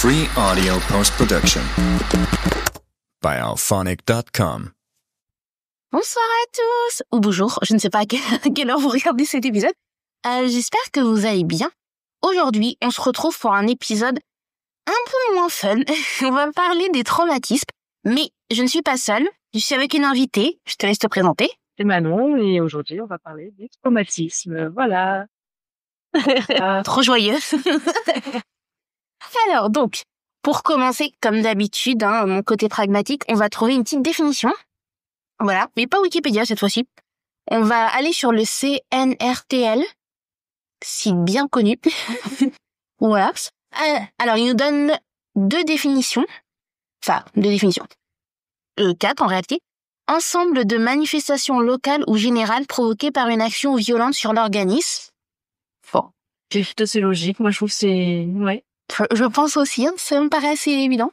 Free audio post-production by alphonic.com. Bonsoir à tous, ou bonjour, je ne sais pas à quelle heure vous regardez cet épisode. J'espère que vous allez bien. Aujourd'hui, on se retrouve pour un épisode un peu moins fun. On va parler des traumatismes, mais je ne suis pas seule, je suis avec une invitée, je te laisse te présenter. C'est Manon et aujourd'hui on va parler des traumatismes, voilà. Trop joyeuse. Alors donc, pour commencer, comme d'habitude, mon côté pragmatique, on va trouver une petite définition. Voilà, mais pas Wikipédia cette fois-ci. On va aller sur le CNRTL, site bien connu. Voilà. Alors, il nous donne deux définitions. Enfin, deux définitions. 4 en réalité. Ensemble de manifestations locales ou générales provoquées par une action violente sur l'organisme. Bon. C'est logique, moi je trouve que c'est... Ouais. Je pense aussi, ça me paraît assez évident.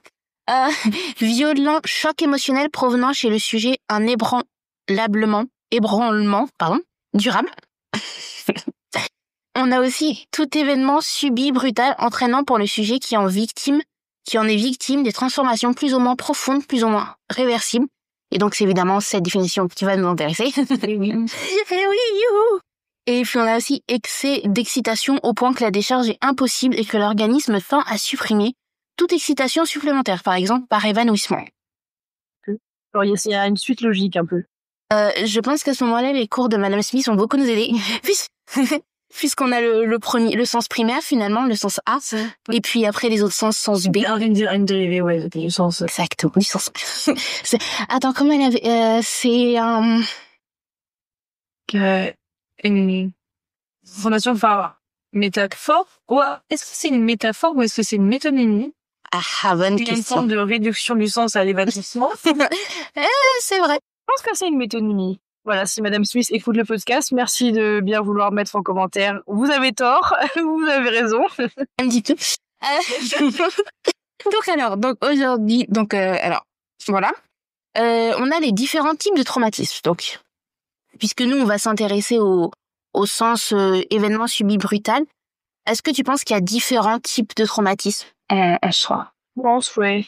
Violent choc émotionnel provenant chez le sujet un ébranlement, durable. On a aussi tout événement subi brutal entraînant pour le sujet qui en est victime des transformations plus ou moins profondes, plus ou moins réversibles. Et donc c'est évidemment cette définition qui va nous intéresser. Oui, youhou. Et puis on a aussi excès d'excitation au point que la décharge est impossible et que l'organisme tend à supprimer toute excitation supplémentaire, par exemple par évanouissement. Alors, il y a une suite logique un peu. Je pense qu'à ce moment-là, les cours de Madame Smith vont beaucoup nous aider. Puisqu'on a le sens primaire, finalement, le sens A, et puis après les autres sens B. Une dérivée, ouais, du sens... Exactement, du sens... Attends, comment elle avait... c'est un... Une formation, enfin, métaphore. Ouais. Est-ce que c'est une métaphore ou est-ce que c'est une métonymie? Bonne question. Une forme de réduction du sens à l'évanouissement. C'est vrai. Je pense que c'est une métonymie. Voilà, si Madame Smith écoute le podcast, merci de bien vouloir mettre en commentaire. Vous avez tort, vous avez raison. Un petit peu. Donc aujourd'hui, voilà. On a les différents types de traumatismes. Donc, puisque nous, on va s'intéresser au sens événement subi brutal, est-ce que tu penses qu'il y a différents types de traumatismes en soi? Je pense, ouais.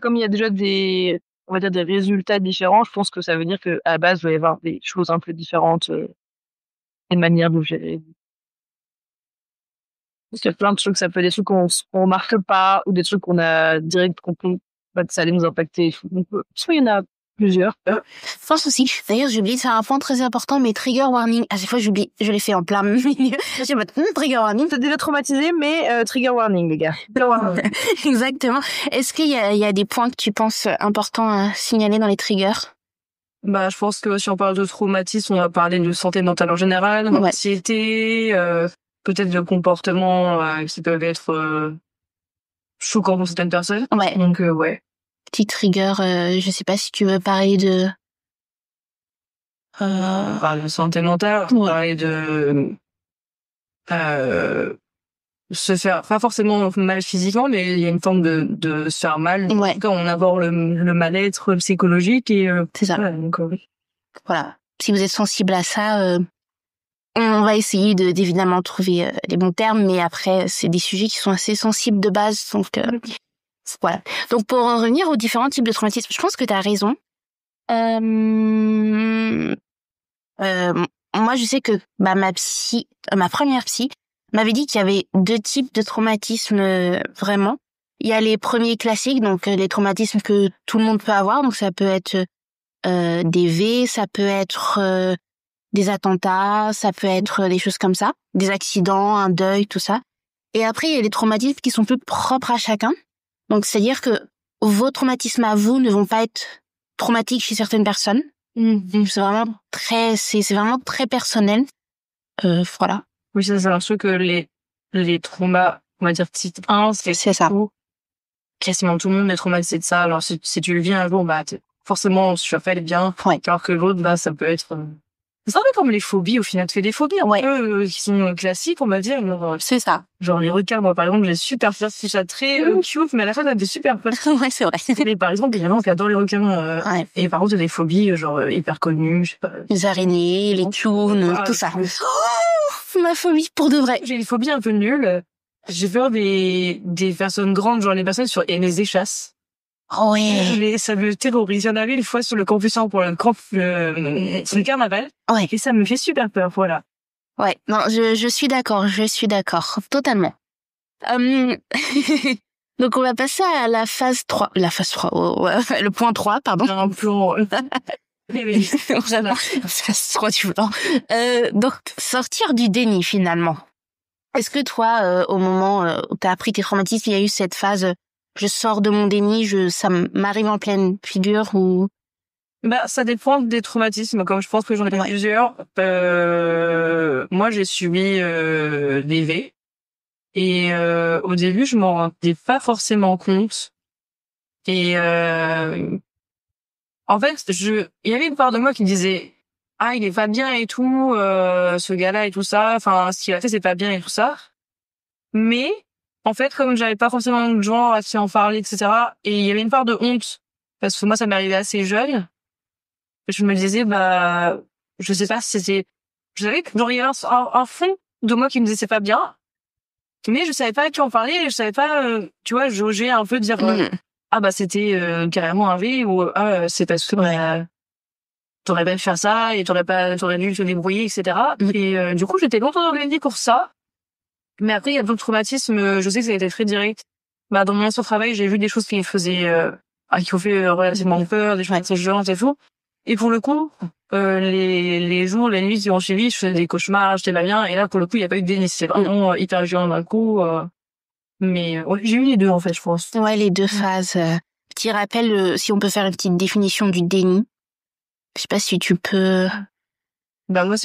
Comme il y a déjà des résultats différents, je pense que ça veut dire que à la base, il doit y avoir des choses un peu différentes, des manières de gérer. Parce qu'il y a plein de trucs, ça peut être des trucs qu'on remarque pas, ou des trucs qu'on a direct compris, que ça allait nous impacter. Donc, soit il y en a plusieurs. Je pense aussi. D'ailleurs, j'ai oublié de faire un point très important, mais trigger warning. À chaque fois, j'oublie. Je l'ai fait en plein milieu. J'ai pas trigger warning. T'es déjà traumatisé, mais trigger warning, les gars. Exactement. Est-ce qu'il y a des points que tu penses importants à signaler dans les triggers? Je pense que si on parle de traumatisme, on va parler de santé mentale en général, d'anxiété, peut-être de comportements qui peuvent être choquants pour certaines personnes. Ouais. Donc, ouais. Petit trigger, je sais pas si tu veux parler de... On parle de santé mentale, on parler de se faire, pas forcément mal physiquement, mais il y a une forme de se faire mal. Ouais. En tout cas, on aborde le mal-être psychologique et c'est ça. Voilà, donc, voilà. Si vous êtes sensible à ça, on va essayer d'évidemment trouver les bons termes, mais après, c'est des sujets qui sont assez sensibles de base, donc... Voilà. Donc pour en revenir aux différents types de traumatismes, je pense que tu as raison. Moi, je sais que ma première psy m'avait dit qu'il y avait 2 types de traumatismes vraiment. Il y a les premiers classiques, donc les traumatismes que tout le monde peut avoir. Donc ça peut être des V, ça peut être des attentats, ça peut être des choses comme ça, des accidents, un deuil, tout ça. Et après, il y a les traumatismes qui sont plus propres à chacun. Donc, c'est-à-dire que vos traumatismes à vous ne vont pas être traumatiques chez certaines personnes. C'est vraiment très personnel. Voilà. Oui, c'est un truc que les traumas, on va dire type 1, c'est ça. Quasiment tout le monde est traumatisé de ça. Alors, si tu le vis un jour, forcément, tu vas pas aller bien. Ouais. Alors que l'autre, ça peut être... C'est un peu comme les phobies, au final. Tu fais des phobies un peu qui sont classiques, on va dire. C'est ça. Genre les requins, moi, par exemple, j'ai super peur, c'est ça très cute, mais à la fin, t'as des super peurs. Ouais, c'est vrai. Mais par exemple, il y a des gens qui adorent les requins. Et par contre, il y a des phobies, genre, hyper connues, je sais pas. Les araignées, les clowns, tout ça. Oh, ma phobie, pour de vrai. J'ai des phobies un peu nulles. J'ai peur des personnes grandes, genre les personnes sur les échasses. Ouais. Ça me terrorise. Il y en avait une fois sur le campus pour sur le carnaval. Ouais. Et ça me fait super peur, voilà. Ouais. Non, je suis d'accord. Totalement. Donc, on va passer à la phase 3. La phase 3. Ouais, le point 3, pardon. Un plan. Vraiment. Phase 3 du plan. Donc, sortir du déni, finalement. Est-ce que toi, au moment où t'as appris tes traumatismes, il y a eu cette phase, je sors de mon déni, ça m'arrive en pleine figure ou... Bah, ça dépend des traumatismes. Comme je pense que j'en ai plusieurs. Moi, j'ai subi des V. Et au début, je m'en rendais pas forcément compte. Et en fait, il y avait une part de moi qui me disait il est pas bien et tout, ce gars-là et tout ça. Enfin, ce qu'il a fait, c'est pas bien et tout ça. Mais en fait, comme j'avais pas forcément de gens à en parler, etc. Et il y avait une part de honte parce que moi, ça m'est arrivé assez jeune. Je me disais je sais pas si c'était, je savais que genre il y avait un fond de moi qui me disait c'est pas bien. Mais je savais pas à qui en parler, je savais pas, tu vois, jauger un peu, dire c'était carrément un V ou c'est parce que t'aurais pas dû faire ça et t'aurais dû te débrouiller, etc. Et du coup, j'étais longtemps dans le déni pour ça. Mais après, il y a d'autres traumatismes, je sais que ça a été très direct. Dans mon ancien travail, j'ai vu des choses qui me faisaient, qui ont fait relativement peur, des choses assez violentes et tout. Et pour le coup, les jours, les nuits qui ont suivi, je faisais des cauchemars, j'étais pas bien. Et là, pour le coup, il y a pas eu de déni. C'est vraiment hyper violent d'un coup. Mais j'ai eu les deux, en fait, je pense. Ouais, les deux phases. Petit rappel, si on peut faire une petite définition du déni. Je sais pas si tu peux... Moi,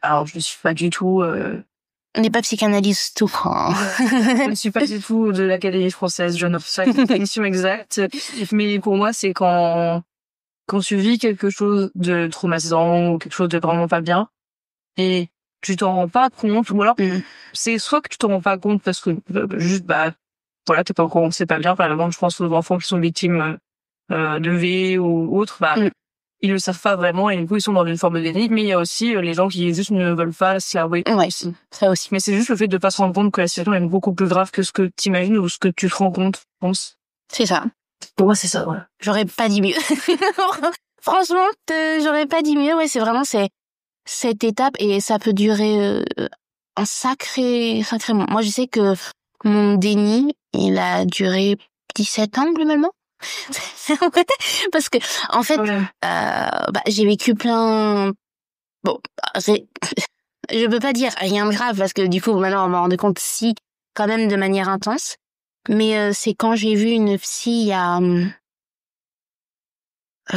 alors, je ne suis pas du tout... On n'est pas psychanalyste tout. Je ne suis pas du tout de l'Académie française. Je ne sais pas une définition exacte. Mais pour moi, c'est quand tu vis quelque chose de traumatisant ou quelque chose de vraiment pas bien et tu t'en rends pas compte, ou alors c'est soit que tu t'en rends pas compte parce que juste voilà, t'es pas au courant que c'est pas bien. Par exemple, je pense aux enfants qui sont victimes de V ou autres, ils le savent pas vraiment et du coup ils sont dans une forme de déni. Mais il y a aussi les gens qui juste ne veulent pas se l'avouer. Ouais, ça aussi. Mais c'est juste le fait de pas se rendre compte que la situation est beaucoup plus grave que ce que t'imagines ou ce que tu te rends compte, je pense. C'est ça. Pour moi, c'est ça, ouais. J'aurais pas dit mieux. Franchement, j'aurais pas dit mieux. Ouais, c'est vraiment cette étape et ça peut durer un sacré moment. Moi, je sais que mon déni, il a duré 17 ans globalement. Parce que en fait, j'ai vécu plein. Bon, je peux pas dire rien de grave parce que du coup, maintenant, on m'a rendu compte quand même de manière intense. Mais c'est quand j'ai vu une psy il y a...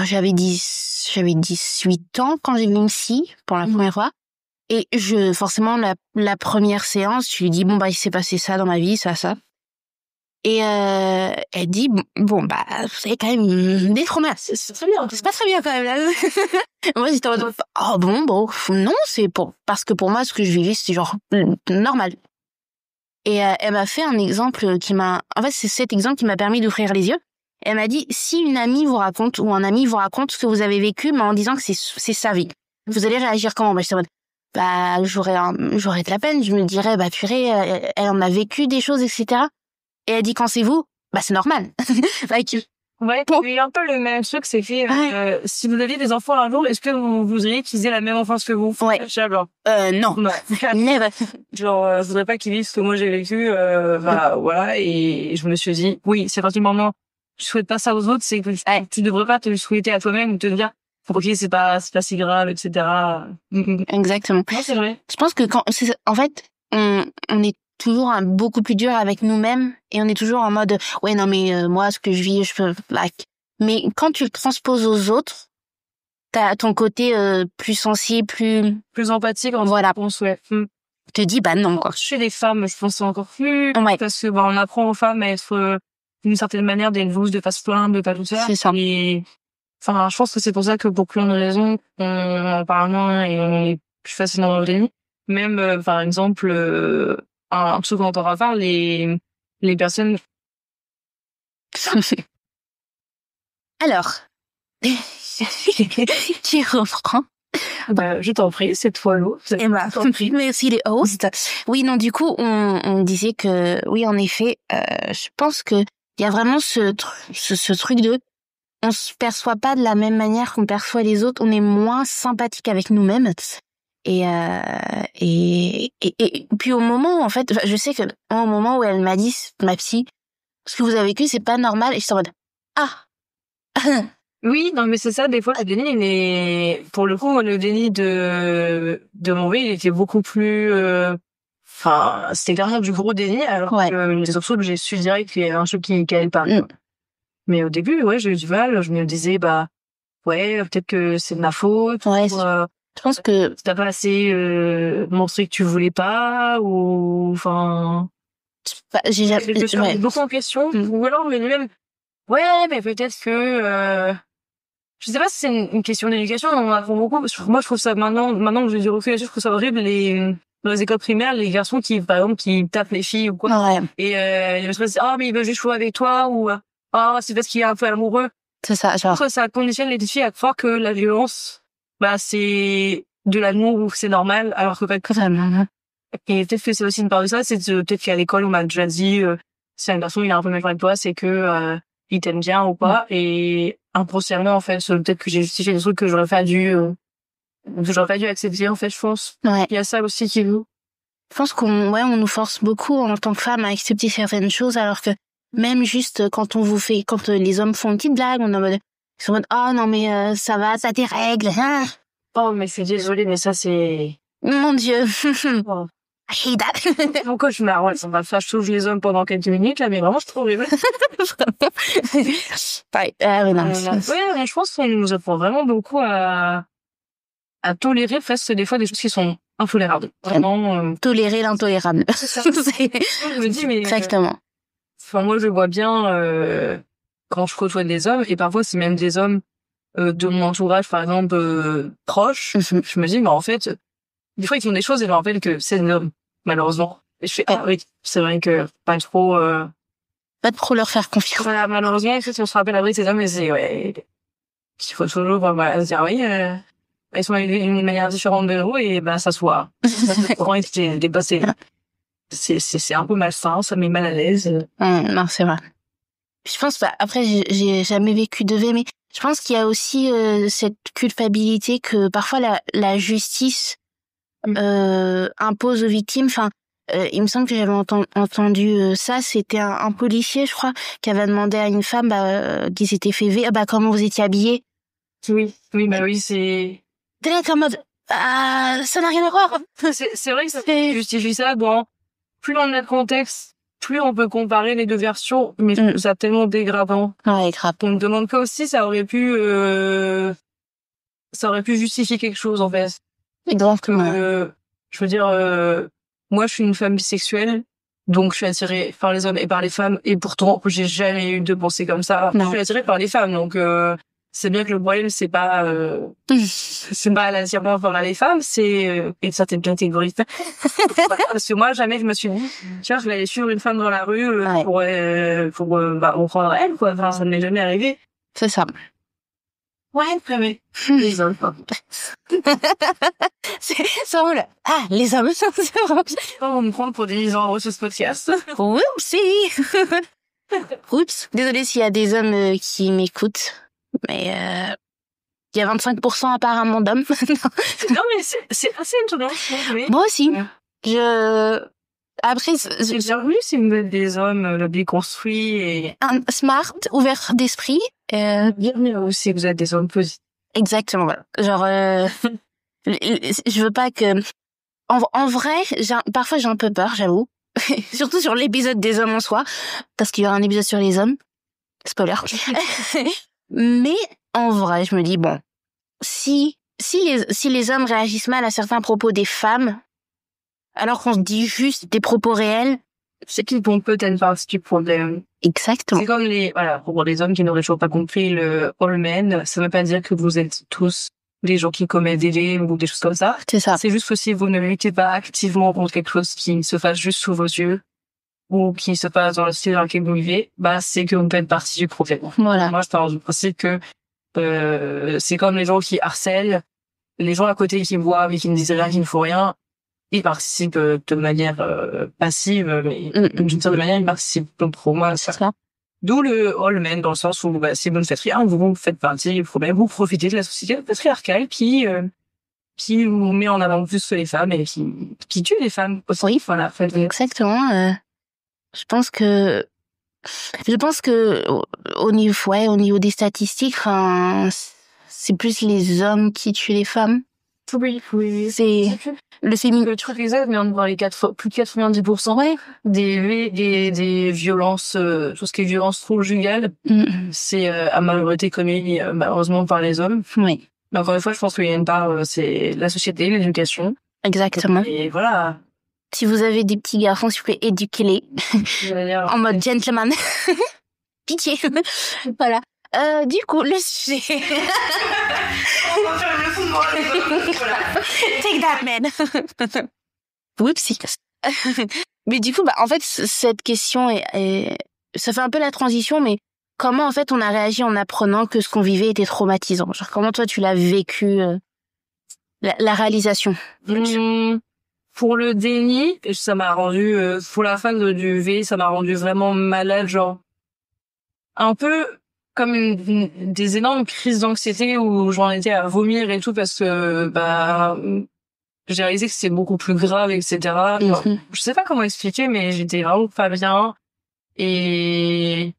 J'avais 18 ans quand j'ai vu une psy pour la première fois. Et forcément, la première séance, je lui dis, il s'est passé ça dans ma vie, ça. Et elle dit, vous avez quand même des traumas. C'est pas très bien quand même, là. Moi, j'étais en mode, non, parce que pour moi, ce que je vivais, c'était genre normal. Et elle m'a fait un exemple en fait, c'est cet exemple qui m'a permis d'ouvrir les yeux. Elle m'a dit, si une amie vous raconte ou un ami vous raconte ce que vous avez vécu, mais en disant que c'est sa vie, vous allez réagir comment? J'étais en mode, j'aurais de la peine, je me dirais, purée, elle en a vécu des choses, etc. Et elle dit, quand c'est vous, c'est normal. Ouais, il y a un peu le même truc, c'est que si vous aviez des enfants un jour, est-ce que vous voudriez qu'ils aient la même enfance que vous? Ouais. Non. Never. Genre, je voudrais pas qu'ils vivent ce que moi j'ai vécu, voilà, et je me suis dit, oui, c'est parti du moment tu souhaites pas ça aux autres, c'est que tu devrais pas te le souhaiter à toi-même ou te dire, ok, c'est pas si grave, etc. Exactement. Ouais, c'est vrai. Je pense que en fait, on est toujours beaucoup plus dur avec nous-mêmes et on est toujours en mode ouais non mais moi ce que je vis je peux mais quand tu le transposes aux autres t'as ton côté plus sensible plus empathique voilà on souhaite te dis non quoi. Chez les femmes je pense encore plus parce que on apprend aux femmes à être d'une certaine manière des douces, de pas se plaindre, de pas tout ça. C'est ça. Et je pense que c'est pour ça que pour plein de raisons on en parle moins et on est plus facilement dans le déni. Même par exemple un truc dont on va voir, les personnes. Alors, qui reprend. Je t'en prie, cette fois l'eau. Eh ben, merci les hosts. Oui, non, du coup, on disait que, oui, en effet, je pense que il y a vraiment ce truc de, on se perçoit pas de la même manière qu'on perçoit les autres, on est moins sympathique avec nous-mêmes. Et puis au moment où, en fait, je sais que, au moment où elle m'a dit, ma psy, ce que vous avez vécu, c'est pas normal, et je suis en mode, ah! Oui, non, mais c'est ça, des fois, le déni, pour le coup, le déni de mon il était beaucoup plus, c'était derrière du gros déni, alors que les autres, j'ai su direct qu'il y avait un truc qui allait pas. Mais au début, j'ai eu du mal, je me disais, peut-être que c'est de ma faute, ouais, je pense que t'as pas assez, montré que tu voulais pas, ou, j'ai jamais, beaucoup en question, ou alors, mais même, mais peut-être que, je sais pas si c'est une question d'éducation, on en apprend beaucoup, parce que moi, je trouve ça, maintenant que j'ai du recul, je trouve ça horrible, dans les écoles primaires, les garçons qui, par exemple, qui tapent les filles ou quoi. Et, ils se disent, mais il veut juste jouer avec toi, ou, c'est parce qu'il est un peu amoureux. C'est ça, genre. Ça conditionne les filles à croire que la violence, c'est de l'amour ou c'est normal, alors que pas totalement. Et peut-être que c'est aussi une part de ça, peut-être qu'à l'école, on m'a déjà dit, si un garçon, il a un peu mal avec toi, c'est que, il t'aime bien ou pas, et inconsciemment, en fait, peut-être que j'ai justifié des trucs que j'aurais pas dû accepter, en fait, je pense. Ouais. Il y a ça aussi qui joue. Je pense on nous force beaucoup en tant que femme à accepter certaines choses, alors que même juste quand les hommes font une petite blague, ils sont en mode, oh non mais ça va, t'as tes règles, hein. Oh mais c'est désolé, mais ça c'est... Mon Dieu. Oh. I hate that. Mon coach je touche les hommes pendant quelques minutes, là, mais vraiment, je trouve horrible. Mais je pense qu'on nous apprend vraiment beaucoup à tolérer presque des fois des choses qui sont intolérables. Vraiment. Tolérer l'intolérable. C'est ça. Je me dis, mais. Exactement. Moi, je vois bien, quand je côtoie des hommes, et parfois, c'est même des hommes, de mon entourage, par exemple, proches, je me dis, mais en fait, des fois, ils font des choses et je me rappelle que c'est un homme, malheureusement. Et je fais, oui, c'est vrai que pas trop leur faire confiance. Voilà, malheureusement, en fait, on se rappelle après ces hommes et c'est, il faut toujours, se dire, oui, ils sont d'une manière différente de nous et, ça se voit. Comment ils étaient dépassés. C'est un peu malsain, ça met mal à l'aise. Non, c'est vrai. Je pense, après, j'ai jamais vécu de V, mais je pense qu'il y a aussi, cette culpabilité que parfois la justice impose aux victimes. Enfin, il me semble que j'avais entendu ça. C'était un policier, je crois, qui avait demandé à une femme qui s'était fait comment vous étiez habillée. Oui, c'est... Direct en mode, ça n'a rien à voir. C'est vrai que ça justifie ça. Bon, plus on a de contexte, plus on peut comparer les deux versions, mais je trouve ça tellement dégradant. Ouais, grave. On me demande comme si ça aurait pu justifier quelque chose, en fait. Exactement. Je veux dire, moi, je suis une femme bisexuelle, donc je suis attirée par les hommes et par les femmes, et pourtant, j'ai jamais eu de pensée comme ça. Non. Je suis attirée par les femmes, donc c'est bien que le problème, c'est pas l'attirement par les femmes, c'est une certaine catégorie. Parce que moi, jamais je me suis dit, tiens, je vais aller suivre une femme dans la rue pour on prendre elle, quoi. Enfin, ça ne m'est jamais arrivé. C'est ça. Ouais, mais les hommes. C'est vraiment les hommes, c'est vraiment... On me prend pour des misanthropes sur ce podcast. Oupsie. Oups. Désolée s'il y a des hommes qui m'écoutent, mais il y a 25% apparemment d'hommes. Non, mais c'est assez étonnant. Mais... Moi aussi. Après, j'ai bien vu si vous êtes des hommes déconstruits et smart, ouverts d'esprit. Bienvenue aussi, vous êtes des hommes positifs. Exactement. Voilà. Genre, je veux pas que. En vrai, parfois j'ai un peu peur, j'avoue. Surtout sur l'épisode des hommes en soi, parce qu'il y aura un épisode sur les hommes. Spoiler. Mais en vrai, je me dis bon, si les hommes réagissent mal à certains propos des femmes, alors qu'on se dit juste des propos réels, c'est qu'ils vont peut-être partie du problème. Exactement. C'est comme pour les hommes qui n'auraient toujours pas compris le all men, ça veut pas dire que vous êtes tous des gens qui commettent des délits ou des choses comme ça. C'est ça. C'est juste que si vous ne luttez pas activement contre quelque chose qui se fasse juste sous vos yeux, ou qui se passe dans le style dans lequel vous vivez, c'est que vous faites partie du problème. Voilà. Moi, je pars du principe que, c'est comme les gens qui harcèlent, les gens à côté qui me voient mais qui ne disent rien, qui ne font rien, ils participent de manière passive, mais d'une certaine manière, ils participent pour moi à ça. D'où le all men, dans le sens où si vous ne faites rien, vous faites partie, vous profitez de la société patriarcale qui vous met en avant plus que les femmes et qui tue les femmes aussi. Oui, voilà. Exactement. Je pense que au niveau des statistiques, c'est plus les hommes qui tuent les femmes. Oui. C'est le féminisme. Le truc exact, mais dans les plus de 90% des violences, tout ce qui est violence conjugale, c'est à majorité commis malheureusement par les hommes. Oui. Mais encore une fois, je pense qu'il y a une part, c'est la société, l'éducation. Exactement. Et voilà. Si vous avez des petits garçons, s'il vous plaît, éduquez-les. En mode gentleman. Pitié. Voilà. Du coup, le sujet. On va faire le fond de moi. Voilà. Take that, man. Whoopsie. Mais du coup, en fait, cette question ça fait un peu la transition, mais comment, en fait, on a réagi en apprenant que ce qu'on vivait était traumatisant? Genre, comment toi, tu l'as vécu, la réalisation? Pour le déni, ça m'a rendu, pour la fin du V, ça m'a rendu vraiment malade, genre, un peu comme des énormes crises d'anxiété où j'en étais à vomir et tout parce que, j'ai réalisé que c'était beaucoup plus grave, etc. Genre, je sais pas comment expliquer, mais j'étais vraiment pas bien et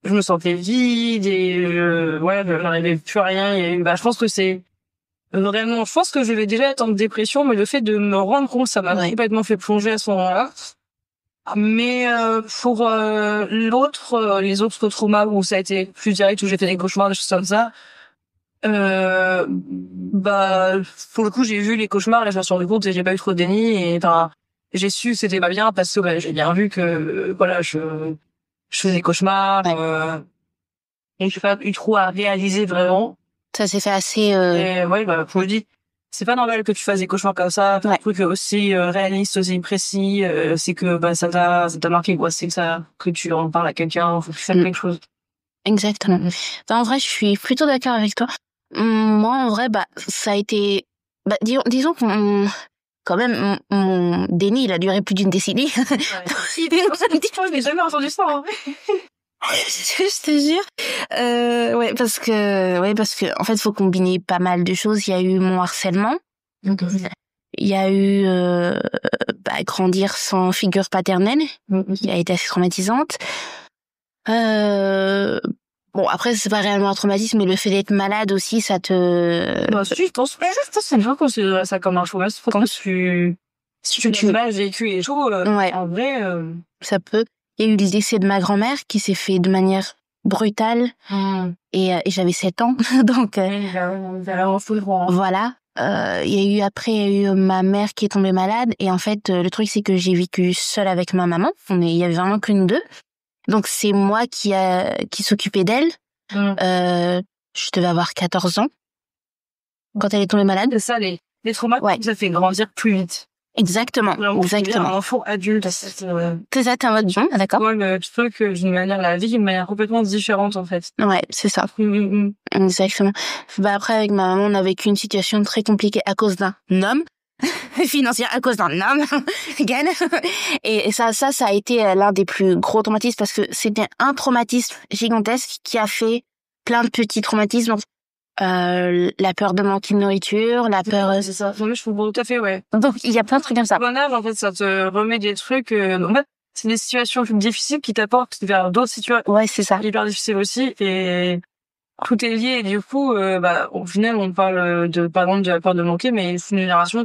je me sentais vide et je n'arrivais plus à rien. Et je pense que c'est vraiment, je pense que je vais déjà être en dépression, mais le fait de me rendre compte, ça m'a complètement fait plonger à ce moment-là. Mais pour les autres traumas où ça a été plus direct, où j'ai fait des cauchemars, des choses comme ça, pour le coup, j'ai vu les cauchemars, là je me suis rendu compte et j'ai pas eu trop de déni et j'ai su que c'était pas bien parce que j'ai bien vu que je faisais des cauchemars et j'ai pas eu trop à réaliser vraiment. Ça s'est fait assez... Et je me dis, c'est pas normal que tu fasses des cauchemars comme ça, un truc aussi réaliste, aussi précis, c'est que ça t'a marqué quoi, c'est que tu en parles à quelqu'un, faut que tu fasses quelque chose. Exactement. En vrai, je suis plutôt d'accord avec toi. Moi, en vrai, ça a été... disons que quand même, mon déni, il a duré plus d'une décennie. Ouais. Je n'ai jamais entendu ça. Hein. Je te jure. Parce que en fait, faut combiner pas mal de choses. Il y a eu mon harcèlement. Il y a eu grandir sans figure paternelle, qui a été assez traumatisante. Bon, après, c'est pas réellement un traumatisme, mais le fait d'être malade aussi, ça te... Si, je pense que c'est bien considérer ça comme un traumatisme. Si tu l'as vécu et tout, en vrai... Ça peut. Il y a eu le décès de ma grand-mère qui s'est fait de manière brutale. Et j'avais 7 ans, donc... Voilà. Il y a eu ma mère qui est tombée malade. Et en fait, le truc, c'est que j'ai vécu seule avec ma maman. Il y avait vraiment que nous deux. Donc c'est moi qui s'occupais d'elle. Je devais avoir 14 ans quand elle est tombée malade. C'est ça, les traumas, ça fait grandir plus vite. Exactement. Un enfant adulte. C'est ça, t'es en mode bien, d'accord. Ouais, mais tu peux que la vie d'une manière complètement différente en fait. Ouais, c'est ça. Exactement. Après avec ma maman, on a vécu une situation très compliquée à cause d'un homme. Financière à cause d'un homme. Again. Et ça a été l'un des plus gros traumatismes parce que c'était un traumatisme gigantesque qui a fait plein de petits traumatismes. La peur de manquer de nourriture, la peur... C'est ça. Je comprends tout à fait, ouais. Donc, il y a plein de trucs comme ça. Bon âge, en fait, ça te remet des trucs... en fait, c'est des situations difficiles qui t'apportent vers d'autres situations. Ouais, c'est ça. Hyper difficiles aussi. Et tout est lié. Et du coup, au final, on parle par exemple de la peur de manquer, mais c'est une génération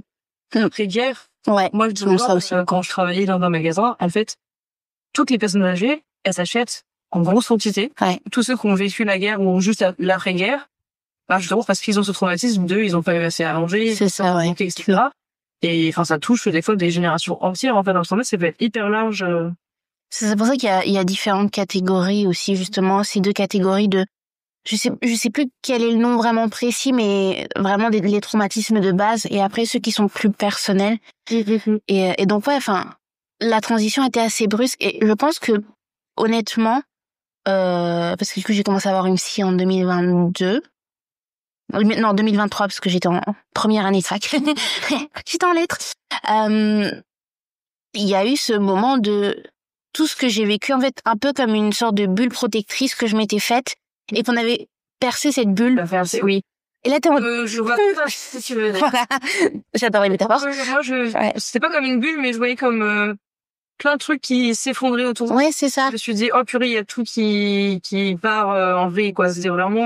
après-guerre. Ouais, moi, je dis ça aussi. Quand je travaillais dans un magasin, en fait, toutes les personnes âgées, elles s'achètent en grosse quantité. Ouais. Tous ceux qui ont vécu la guerre ou juste l'après-guerre, justement parce qu'ils ont ce traumatisme ils ont pas eu assez à manger, c'est ça, ouais. etc. Et ça touche des fois des générations entières en fait. Dans ce moment, ça peut être hyper large. C'est pour ça qu'il y a différentes catégories aussi, justement, ces 2 catégories de... Je sais plus quel est le nom vraiment précis, mais vraiment les traumatismes de base, et après ceux qui sont plus personnels. Et donc la transition était assez brusque, et je pense que honnêtement, parce que du coup j'ai commencé à avoir une psy en 2022, Non, 2023, parce que j'étais en première année de fac. J'étais en lettres. Il y a eu ce moment de tout ce que j'ai vécu, en fait, un peu comme une sorte de bulle protectrice que je m'étais faite et qu'on avait percé cette bulle. Oui. Et là, t'es en... je vois pas si tu veux. Voilà. J'adore les métaphores. Moi, c'était pas comme une bulle, mais je voyais comme plein de trucs qui s'effondraient autour. Ouais, c'est ça. Je me suis dit, oh purée, il y a tout qui part en vrille, quoi. C'était vraiment...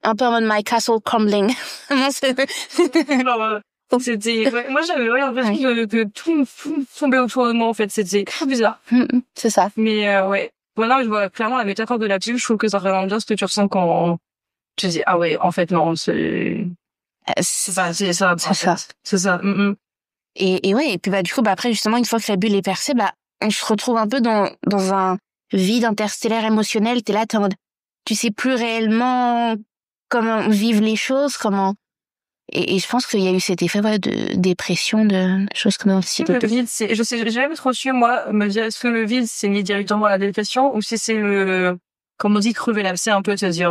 Un peu en mode my castle crumbling. C'était... Ouais, moi, j'avais l'impression que tout tombait autour de moi, en fait. C'était très bizarre. C'est ça. Mais ouais. Voilà, je vois clairement la métaphore de la bulle. Je trouve que ça représente bien ce que tu ressens quand tu dis, ah ouais, en fait, non, c'est ça. C'est ça. Et ouais, et puis du coup, après, justement, une fois que la bulle est percée, on se retrouve un peu dans un vide interstellaire émotionnel. T'es là, t'es en mode, tu sais plus réellement comment vivre les choses, comment... Et je pense qu'il y a eu cet effet de dépression, de choses comme ça. Le vide, je sais jamais trop su, moi, me dire, est-ce que le vide, c'est lié directement à la dépression, ou si c'est comme on dit, crever l'abcès un peu, c'est-à-dire,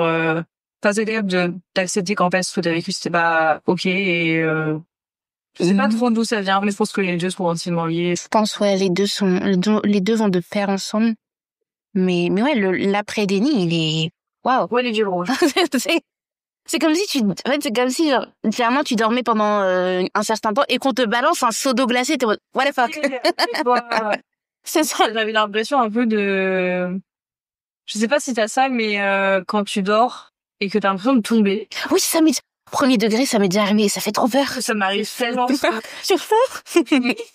pas agréable d'accepter qu'en fait, ce que t'as vécu, c'était pas ok, et je sais pas trop d'où ça vient, mais je pense que les deux sont intimement liés. Je pense, ouais, les deux vont de pair ensemble. Mais ouais, l'après-déni, il est, waouh. Ouais, les vieux rouges. C'est comme si c'est comme si, genre, clairement, tu dormais pendant un certain temps et qu'on te balance un seau d'eau glacée, t'es en mode, what the fuck? C'est ça. J'avais l'impression un peu je sais pas si t'as ça, mais quand tu dors et que t'as l'impression de tomber. Oui, premier degré, ça m'est déjà arrivé, ça fait trop peur. Ça m'arrive tellement. J'ai peur.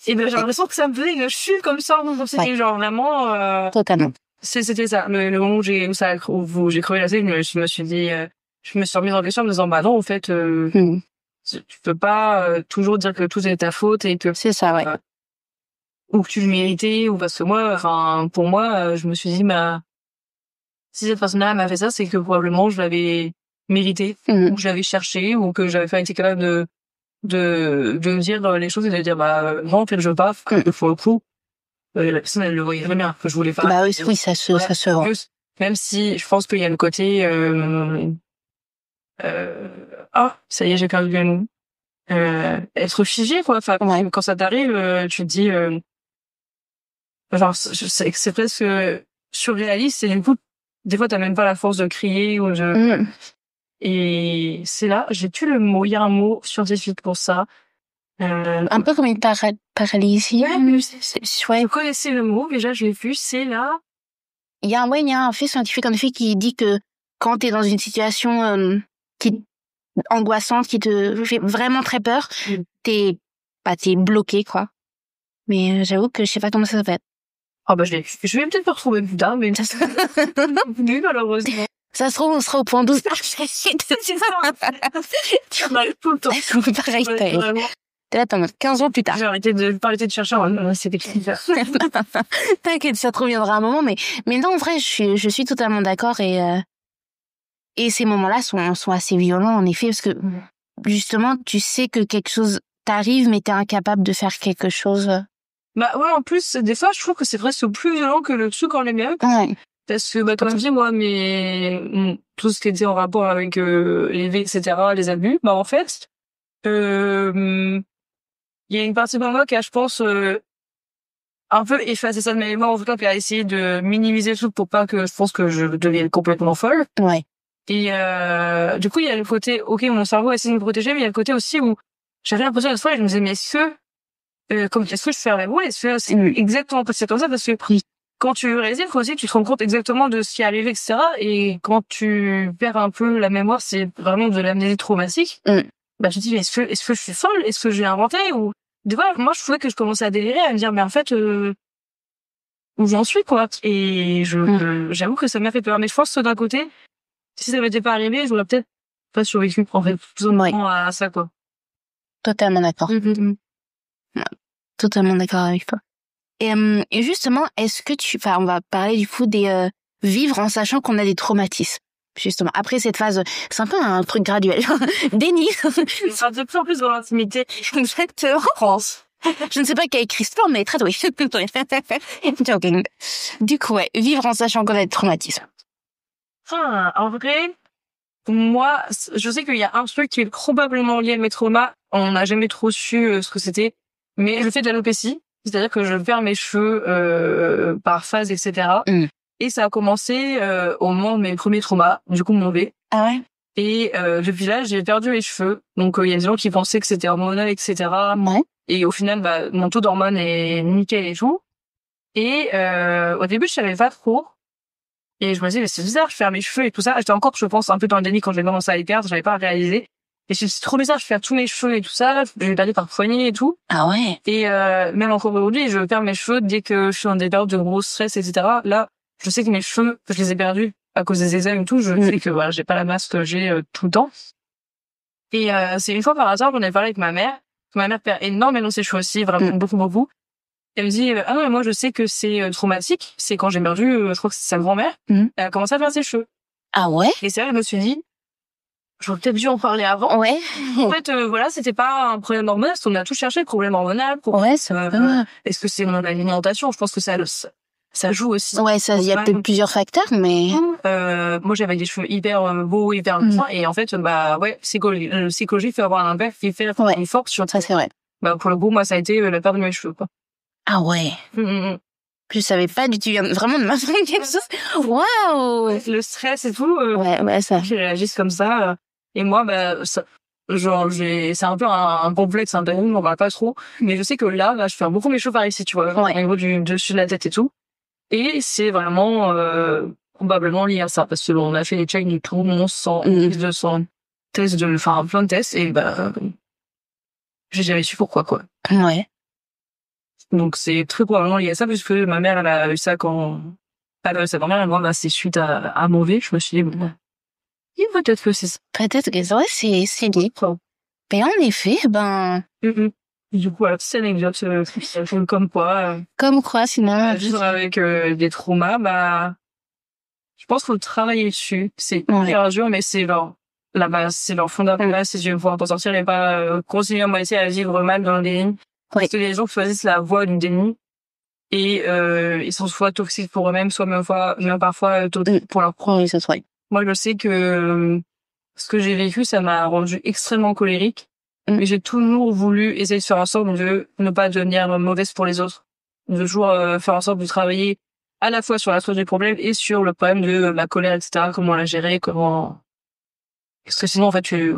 Et j'ai l'impression que ça me faisait une chute comme ça, donc c'était genre vraiment... Totalement. C'était ça, le moment où j'ai crevé la tête, je me suis dit... je me suis remise en question en me disant, bah non, en fait, tu peux pas toujours dire que tout est ta faute et que... C'est ça, ouais. Ou que tu le méritais, ou parce que moi, pour moi, je me suis dit, si cette personne-là m'a fait ça, c'est que probablement je l'avais mérité, ou que je l'avais cherché, ou que j'avais pas été capable de dire les choses et de dire, non, en fait, je veux pas, pour le coup, la personne, elle le voyait très bien, que je voulais pas. Oui, ça se rend. Même si je pense qu'il y a le côté, ça y est, j'ai perdu le nom. Être figé, quoi. Enfin, quand ça t'arrive, tu te dis, c'est presque surréaliste et du coup, des fois, t'as même pas la force de crier ou Et c'est là, j'ai plus le mot. Il y a un mot scientifique pour ça. Un peu comme une paralysie. Ouais. Vous connaissez le mot, déjà, je l'ai vu, c'est là. Il y a un fait scientifique, en effet, qui dit que quand t'es dans une situation qui angoissante, qui te fait vraiment très peur, t'es bloqué, quoi. Mais j'avoue que je sais pas comment ça s'appelle. Je vais peut-être me retrouver plus tard, mais malheureusement. Ça se trouve, on sera au point 12. C'est ça. Tu m'arrives tout le temps. Pareil. T'es là, t'en as 15 ans plus tard. J'ai arrêté de chercher. C'était clair. T'inquiète, ça te reviendra un moment, mais non, en vrai, je suis totalement d'accord et ces moments-là sont assez violents, en effet, parce que, justement, tu sais que quelque chose t'arrive, mais t'es incapable de faire quelque chose. Ouais, en plus, des fois, je trouve que c'est presque plus violent que le truc en lui-même. Ouais. Parce que, comme je dis, moi, tout ce qui était en rapport avec les vies, etc., les abus, en fait, il y a une partie de moi qui a, je pense, un peu effacé ça de mes mémoires, en tout cas, qui a essayé de minimiser tout pour pas que je pense que je devienne complètement folle. Ouais. Et du coup, il y a le côté, ok, mon cerveau essaie de me protéger, mais il y a le côté aussi où j'avais l'impression de fois, je me disais, mais est-ce que je fais avec moi? Est-ce que c'est exactement c'est comme ça? Parce que quand tu réalises, il faut aussi que tu te rends compte exactement de ce qui est arrivé, etc. Et quand tu perds un peu la mémoire, c'est vraiment de l'amnésie traumatique. Je me dis, mais est-ce que je suis folle? Est-ce que j'ai inventé? Ou, des fois, moi, je trouvais que je commençais à délirer, à me dire, mais en fait, où j'en suis, quoi. Et j'avoue que ça m'a fait peur. Mais je pense que d'un côté, si ça m'était pas arrivé, j'aurais peut-être pas survécu, en fait, plus à ça, quoi. Totalement d'accord. Ouais, totalement d'accord avec toi. Et justement, est-ce que on va parler du coup des vivre en sachant qu'on a des traumatismes. Justement, après cette phase, c'est un peu un truc graduel. Déni. Ça de plus en plus dans l'intimité. Exactement. France. Je ne sais pas qui a écrit ce plan, mais très doué. Joking. Du coup, ouais, vivre en sachant qu'on a des traumatismes. En vrai, moi, je sais qu'il y a un truc qui est probablement lié à mes traumas. On n'a jamais trop su ce que c'était, mais je fais de l'alopécie, c'est-à-dire que je perds mes cheveux par phase, etc. Et ça a commencé au moment de mes premiers traumas, du coup mon V. Ah ouais. Et depuis là, j'ai perdu mes cheveux. Donc il y a des gens qui pensaient que c'était hormonal, etc. Ouais. Et au final, mon taux d'hormones est nickel et tout. Et au début, je savais pas trop. Et je me disais, mais c'est bizarre, je perds mes cheveux et tout ça. J'étais encore, je pense, un peu dans le déni quand j'ai commencé à les perdre. J'avais pas réalisé. Et c'est trop bizarre, je perds tous mes cheveux et tout ça. Je les perds par poignée et tout. Ah ouais. Et même encore aujourd'hui, je perds mes cheveux dès que je suis dans des périodes de gros stress, etc. Là, je sais que mes cheveux, je les ai perdus à cause des examens et tout. Je sais que voilà, j'ai pas la masse que j'ai tout le temps. Et c'est une fois par hasard, j'en ai parlé avec ma mère. Ma mère perd énormément ses cheveux aussi, vraiment beaucoup. Elle me dit ah non mais moi je sais que c'est traumatique, c'est quand j'ai perdu je crois que c'est sa grand-mère, elle a commencé à perdre ses cheveux. Ah ouais. Et c'est vrai, je me suis dit j'aurais peut-être dû en parler avant. Ouais. En fait voilà, c'était pas un problème hormonal, parce qu'on a tout cherché, problème hormonal, ouais, ça est-ce que c'est mon alimentation, je pense que ça joue aussi. Ouais, ça, il y a peut-être plusieurs facteurs, mais moi j'avais des cheveux hyper beaux, hyper et en fait ouais, psychologie fait avoir un impact qui fait une force sur ça, c'est vrai. Pour le coup, moi ça a été la perte de mes cheveux, quoi. Ah ouais. Je savais pas du tout, vraiment de m'apprendre quelque chose. Waouh. Le stress et tout. Ouais, ça. J'ai réagi comme ça. Et moi, ça, genre, c'est un peu un complexe, on n'en parle pas trop. Mais je sais que là, je fais beaucoup mes cheveux par ici, tu vois, au niveau du dessus de la tête et tout. Et c'est vraiment probablement lié à ça, parce que on a fait les checks du tout, mon sang, prise de sang, plein de tests, et j'ai jamais su pourquoi, quoi. Ouais. Donc c'est très probablement lié à ça, puisque ma mère elle a eu ça quand sa grand-mère, elle moi c'est suite à mauvais. Je me suis dit bon, peut-être que c'est ça. Peut-être que c'est lié. Mais en effet, du coup voilà, petite anecdote comme quoi. Comme quoi, sinon. Vivre avec des traumas, je pense qu'il faut travailler dessus. C'est hyper dur, mais c'est la base, c'est leur fondamental, c'est de pouvoir t'en sortir et pas continuer à moitié à vivre mal dans le déni. Parce que les gens choisissent la voie du déni et ils sont soit toxiques pour eux-mêmes, soit même parfois toxiques pour leur propre. Moi, je sais que ce que j'ai vécu, ça m'a rendu extrêmement colérique. Mais j'ai toujours voulu essayer de faire en sorte de ne pas devenir mauvaise pour les autres. De toujours faire en sorte de travailler à la fois sur la source du problème et sur le problème de ma colère, etc. Comment la gérer, comment... Parce que sinon, en fait, tu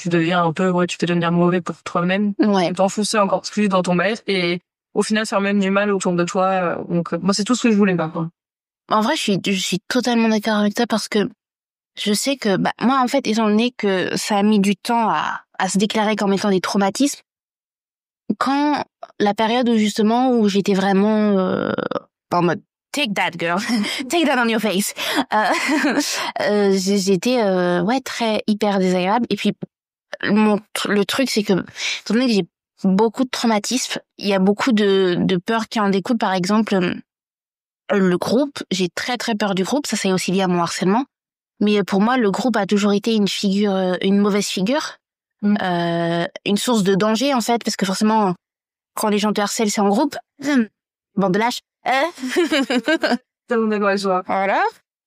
deviens un peu, tu peux devenir mauvais pour toi-même. Ouais. T'enfoncer encore plus dans ton mal et au final faire même du mal autour de toi. Donc, moi, c'est tout ce que je voulais pas, quoi. En vrai, je suis totalement d'accord avec toi parce que je sais que, moi, en fait, étant donné que ça a mis du temps à se déclarer comme étant des traumatismes, quand la période où j'étais vraiment, en mode, take that girl, take that on your face. J'étais très hyper désagréable. Et puis le truc c'est que étant donné que j'ai beaucoup de traumatismes, il y a beaucoup de peurs qui en découlent. Par exemple, le groupe, j'ai très très peur du groupe. Ça c'est aussi lié à mon harcèlement. Mais pour moi, le groupe a toujours été une mauvaise figure, une source de danger en fait, parce que forcément, quand les gens te harcèlent, c'est en groupe. Bande de lâches. Voilà.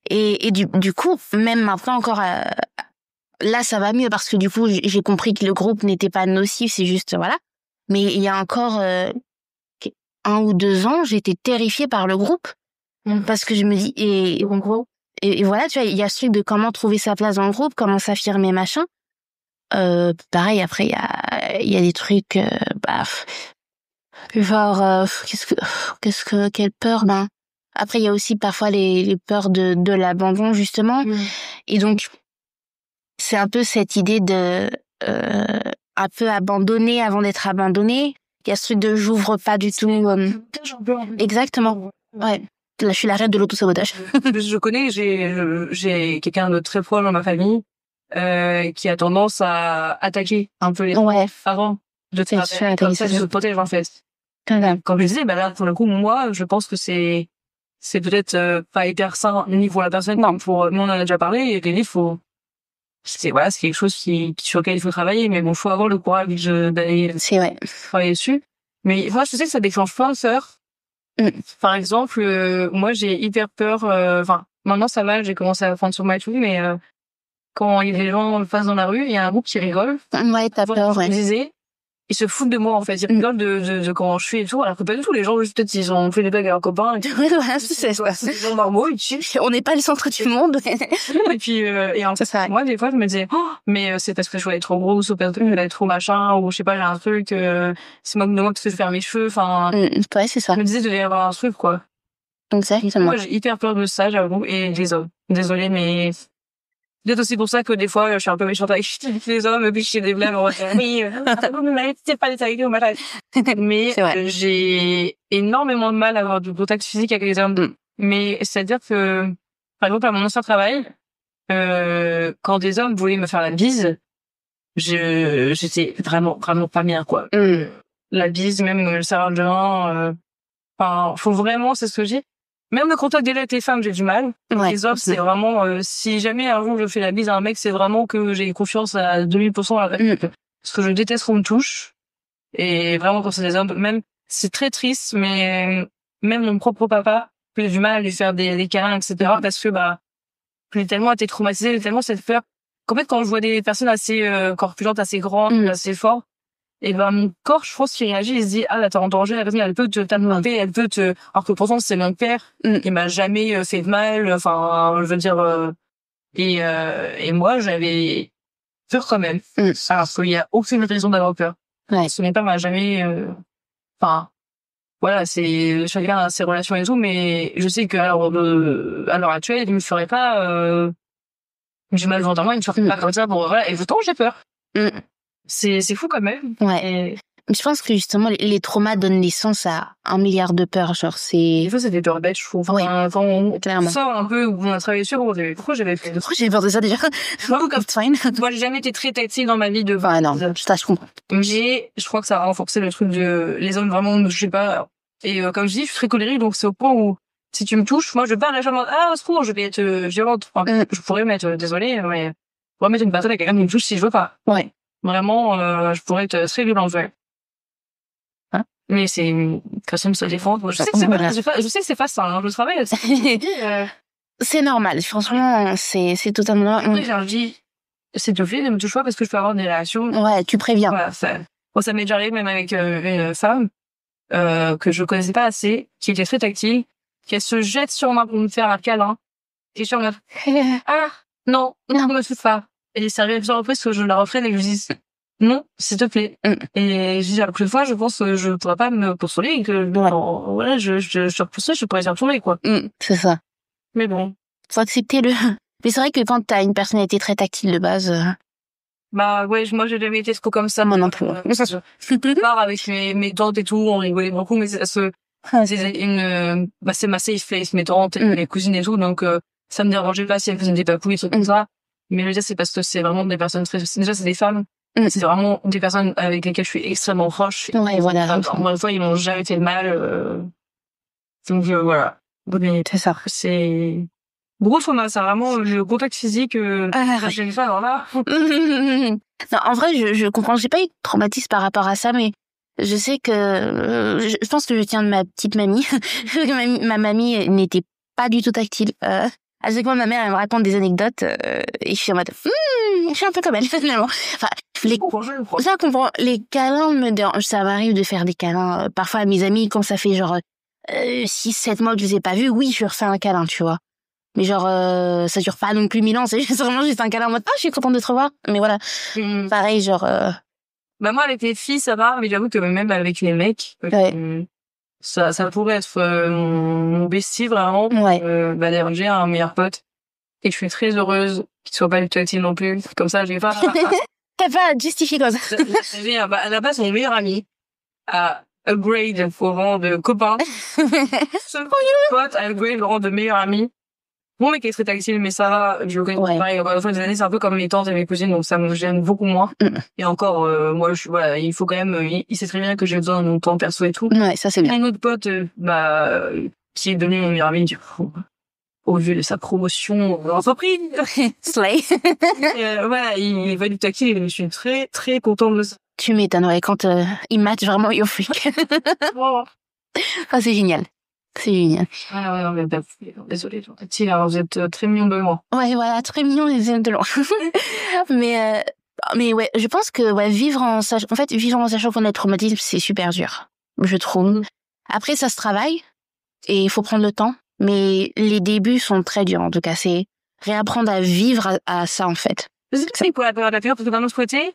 Et du coup, même maintenant encore, là ça va mieux parce que du coup j'ai compris que le groupe n'était pas nocif, c'est juste voilà. Mais il y a encore 1 ou 2 ans, j'étais terrifiée par le groupe parce que je me dis et voilà, tu vois, il y a ce truc de comment trouver sa place dans le groupe, comment s'affirmer, machin. Pareil, après il y a des trucs genre quelle peur, après il y a aussi parfois les peurs de l'abandon justement. Et donc c'est un peu cette idée de un peu abandonner avant d'être abandonné. Il y a ce truc de j'ouvre pas du tout. Exactement. Ouais. Là, je suis la reine de l'autosabotage. Je connais, j'ai quelqu'un de très proche dans ma famille qui a tendance à attaquer un peu les avant de te faire comme ça, je te protège en fait. Comme je disais, là pour le coup, moi, je pense que c'est peut-être pas hyper sain ni pour la personne. Non, nous on en a déjà parlé. Et les livres, c'est quelque chose sur lequel il faut travailler. Mais bon, faut avoir le courage d'aller travailler dessus. Mais moi, je sais que ça déclenche plein de peurs. Par exemple, moi, j'ai hyper peur. Maintenant ça va, j'ai commencé à prendre sur moi et tout, mais quand il y a des gens face dans la rue, il y a un groupe qui rigole. Ouais, t'as peur, ouais. Je disais, ils se foutent de moi, en fait. Ils rigolent de comment je suis et tout, alors que pas du tout. Les gens, peut-être, ils ont fait des blagues à leurs copains. Et Ouais, c'est ça. C'est des gens normaux, ils chillent. On n'est pas le centre du monde. Et puis, C'est ça. moi, des fois, je me disais, mais c'est parce que je voulais être trop grosse, ou parce que je voulais être trop machin, ou je sais pas, j'ai un truc, c'est moi parce que je faire mes cheveux, enfin. Ouais, c'est ça. Je me disais, de y avoir un truc, quoi. Donc ça, Moi, j'ai hyper peur de ça, j'avoue, et des hommes. Désolée, mais peut-être aussi pour ça que des fois, je suis un peu méchante avec les hommes, et puis je fais des blagues, oui, c'est pas des avec nous, mais j'ai énormément de mal à avoir du contact physique avec les hommes. Mais c'est-à-dire que, par exemple, à mon ancien travail, quand des hommes voulaient me faire la bise, j'étais vraiment pas bien, quoi. La bise, même le serrage de main, enfin, faut vraiment, c'est ce que je dis. Même le contact des avec les femmes, j'ai du mal. Ouais. Les hommes, c'est vraiment, si jamais un jour je fais la bise à un mec, c'est vraiment que j'ai confiance à 2000% à la parce que je déteste qu'on me touche. Et vraiment, quand c'est des hommes, même, c'est très triste, mais même mon propre papa, j'ai du mal à lui faire des câlins, etc. Parce que, j'ai tellement été traumatisée, j'ai tellement cette peur. En fait, quand je vois des personnes assez corpulentes, assez grandes, assez fortes, et mon corps, je pense qu'il réagit, il se dit, ah, là, t'es en danger, la personne, elle peut te taper, elle peut te, alors que pourtant, c'est mon père, il m'a jamais fait de mal, enfin, je veux dire, et moi, j'avais peur quand même. Alors qu'il y a aucune raison d'avoir peur. Ouais. Ce n'est pas m'a jamais, enfin, voilà, c'est, chacun a ses relations et tout, mais je sais qu'à l'heure actuelle, il me ferait pas, du mal devant moi, il me ferait pas comme ça pour, voilà, et pourtant, j'ai peur. C'est fou quand même. Ouais. Je pense que justement, les traumas donnent naissance à 1 milliard de peurs, genre des fois, c'est des peurs bêtes, je trouve. Enfin, quand on clairement. sort un peu, où on a travaillé sur, pourquoi j'avais fait de... Pourquoi j'avais peur de ça déjà? It's fine. Moi, j'ai jamais été très tactile dans ma vie de... Enfin, non, ça, je comprends. Mais je crois que ça a renforcé le truc de... Les hommes, vraiment, je sais pas... Et comme je dis, je suis très colérique, donc c'est au point où, si tu me touches, moi, je vais pas lâcher au secours, je vais être violente. Enfin, je pourrais m'être désolée, mais... Je pourrais mettre une patate à quelqu'un qui me touche si je veux pas. Ouais. Vraiment, je pourrais être très violente, ouais. Mais c'est une question de se défendre. Je sais que c'est pas ça, hein. Je travaille. C'est normal. Franchement, c'est totalement... Après, j'ai envie, s'il te plaît, ne me touche pas parce que je peux avoir des réactions. Ouais, tu préviens. Voilà, ça m'est déjà arrivé même avec une femme, que je connaissais pas assez, qui était très tactile, qui se jette sur moi pour me faire un câlin. Et je suis en mode, non, ne me touche pas. Et c'est arrivé plusieurs reprises que je la refraine et que je dis, non, s'il te plaît. Et je dis, la prochaine fois, je pense que je pourrais pas me consoler et que, voilà, je repoussais, je pourrais y retourner, quoi. C'est ça. Mais bon. Faut accepter le... Mais c'est vrai que quand t'as une personnalité très tactile de base... Ouais, moi, j'ai jamais été trop comme ça. Moi non plus. Je pars avec mes tantes et tout, on rigolait beaucoup, mais c'est ma safe place, mes tantes et mes cousines et tout, donc, ça me dérangeait pas si elles faisaient des papouilles et trucs comme ça. Mais je veux dire, c'est parce que c'est vraiment des personnes déjà, c'est des femmes. C'est vraiment des personnes avec lesquelles je suis extrêmement proche. Ouais, voilà. Encore une fois, ils m'ont jamais fait de mal. Donc voilà. C'est ça. C'est gros trauma, c'est vraiment le contact physique. J'aime pas alors là. Non, en vrai, je comprends. J'ai pas eu de traumatisme par rapport à ça, mais je sais que je pense que je tiens de ma petite mamie. Ma mamie n'était pas du tout tactile. À chaque fois, ma mère, elle me raconte des anecdotes et je suis en mode, je suis un peu comme elle, finalement. Enfin, ça comprend. Les câlins me dérangent. Ça m'arrive de faire des câlins parfois à mes amis quand ça fait genre 6-7 mois que je les ai pas vus. Oui, je leur fais un câlin, tu vois. Mais genre, ça dure pas non plus 1000 ans. C'est vraiment juste un câlin en mode, je suis contente de te revoir. Mais voilà. Pareil, genre... moi, avec les filles, ça va, mais j'avoue que même avec les mecs... Ça pourrait être mon bestie, vraiment. Ouais. D'ailleurs, j'ai un meilleur pote. Et je suis très heureuse qu'il soit pas du tout tactile non plus. Comme ça, j'ai pas... T'as pas à justifier comme ça. À la base, mon meilleur ami a upgrade au rang de copain. Ce pote a upgrade au rang de meilleur ami. Mon mec est très tactile, mais ça va, je le connais pareil. Encore une fois, des années, c'est un peu comme mes tantes et mes cousines, donc ça me gêne beaucoup moins. Et encore, moi, il faut quand même, il sait très bien que j'ai besoin de mon temps perso et tout. Ouais, ça c'est bien. Un autre pote, qui est devenu mon meilleur ami, du coup, au vu de sa promotion en entreprise. Slay. Voilà, il va du tactile et je suis très, très contente de ça. Tu m'étonnes, ouais, quand il match vraiment your freak. Ah, c'est génial. C'est génial. Ah ouais, non, mais désolé. Tiens, vous êtes très mignon de loin. Ouais, voilà, très mignon les aimes de loin. mais ouais, je pense que ouais, vivre en sachant qu'on a traumatisme, c'est super dur, je trouve. Après, ça se travaille et il faut prendre le temps. Mais les débuts sont très durs, en tout cas. C'est réapprendre à vivre à ça, en fait. C'est pour la période parce que d'un autre côté,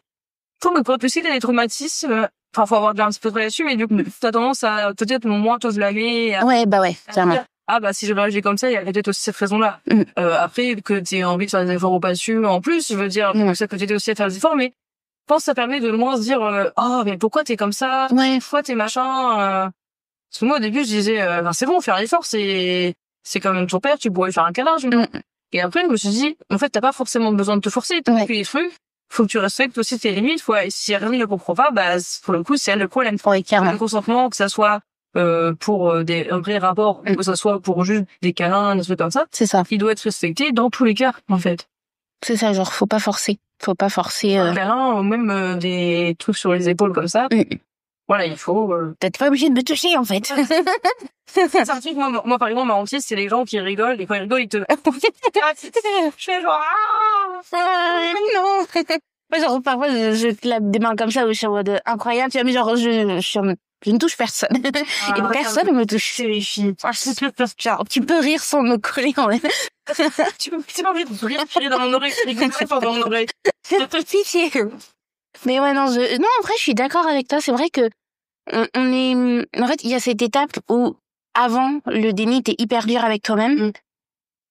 faut me quand aussi t'as des traumatismes, enfin, faut avoir déjà un petit peu de là-dessus, mais du coup, t'as tendance à peut-être moins te laver. Ouais, clairement. Ah, bah, si je réagis comme ça, il y a peut-être aussi cette raison-là. Après, que t'aies envie de faire des efforts ou pas dessus, en plus, je veux dire, ça que t'aies aussi à faire des efforts, mais je pense que ça permet de moins se dire, oh, mais pourquoi t'es comme ça? Ouais. Pourquoi t'es machin? Parce que moi, au début, je disais, c'est bon, faire l'effort, c'est quand même ton père, tu pourrais faire un câlin, Et après, je me suis dit, en fait, t'as pas forcément besoin de te forcer, t'as fait des trucs, faut que tu respectes aussi tes limites, si rien ne comprend pas, bah, pour le coup, c'est elle le problème. Ouais, carrément. Le consentement, que ça soit, pour un vrai rapport, ou que ça soit pour juste des câlins, des trucs comme ça. C'est ça. Il doit être respecté dans tous les cas, en fait. C'est ça, genre, faut pas forcer. Un câlin, ou même, des trucs sur les épaules comme ça. Voilà, il faut... T'es pas obligé de me toucher, en fait. C'est un truc, moi, par exemple, ma hantise, c'est les gens qui rigolent, et quand ils rigolent, ils te... je fais genre... non. Genre, parfois, je claque des mains comme ça, où je suis en mode incroyable, tu vois, mais genre, je ne touche personne. Et personne ne me touche. C'est les filles. Genre, tu peux rire sans me coller en même. Tu pas obligé de rire, tirer dans mon oreille, rigoler dans mon oreille. Pitié. Mais ouais, non, en vrai, je suis d'accord avec toi. C'est vrai que on est, en fait, il y a cette étape où, avant le déni, t'es hyper dur avec toi-même.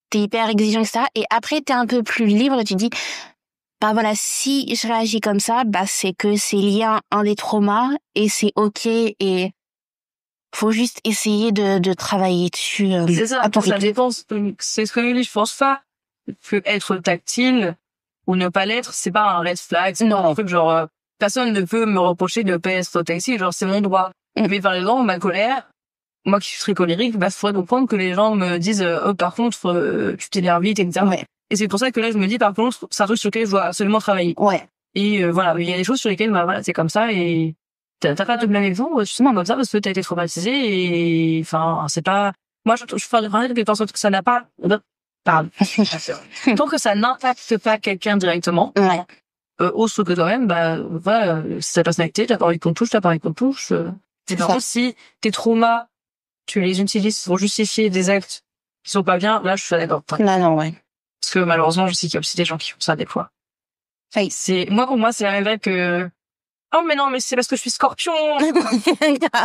T'es hyper exigeant, etc. Et après, t'es un peu plus libre, tu dis, bah voilà, si je réagis comme ça, bah c'est que c'est lié à un des traumas et c'est ok et faut juste essayer de travailler dessus. C'est ça, ça dépend. C'est ce que je dis, je pense pas que être tactile ou ne pas l'être, c'est pas un red flag. C'est pas un truc genre, personne ne peut me reprocher de pas être tactile, genre c'est mon droit. Mais par exemple, ma colère, moi qui suis très colérique, bah faudrait comprendre que les gens me disent, oh par contre, tu t'énerves vite, etc. Ouais. Et c'est pour ça que là je me dis par contre, c'est un truc sur lequel je dois absolument travailler. Ouais. Et voilà, il y a des choses sur lesquelles bah voilà, c'est comme ça et t'as pas à te blâmer justement comme ça parce que t'as été traumatisé et enfin c'est pas, moi je fais des personnes que ça n'a pas, pardon. Tant que ça n'impacte pas quelqu'un directement. Ouais. Autre que toi-même, bah voilà, c'est ta personnalité, t'as pas envie qu'on touche, c'est par contre si tes traumas tu les utilises pour justifier des actes qui sont pas bien, là je suis d'accord. Là non, ouais. Parce que malheureusement, je sais qu'il y a aussi des gens qui font ça des fois. Oui. Pour moi, c'est la même vague que, oh, mais non, mais c'est parce que je suis scorpion.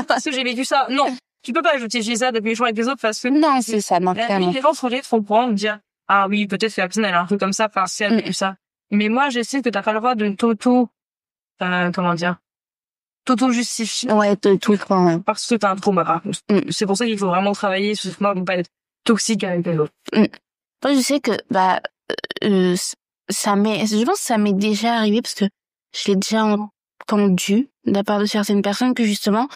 Parce que j'ai vécu ça. Non. Tu peux pas justifier ça depuis les jours avec les autres parce que. Non, c'est ça, non, clairement. Les gens sont obligés de comprendre, dire, ah oui, peut-être que la personne, elle a un peu comme ça parce qu'elle a vécu ça. Mais moi, j'essaie que t'as pas le droit de t'auto-justifier. Ouais, tout le temps, ouais. Parce que t'as un trauma. C'est pour ça qu'il faut vraiment travailler sur ce mode de pas être toxique avec les autres. Moi, je sais que, je pense que ça m'est déjà arrivé parce que je l'ai déjà entendu de la part de certaines personnes que justement,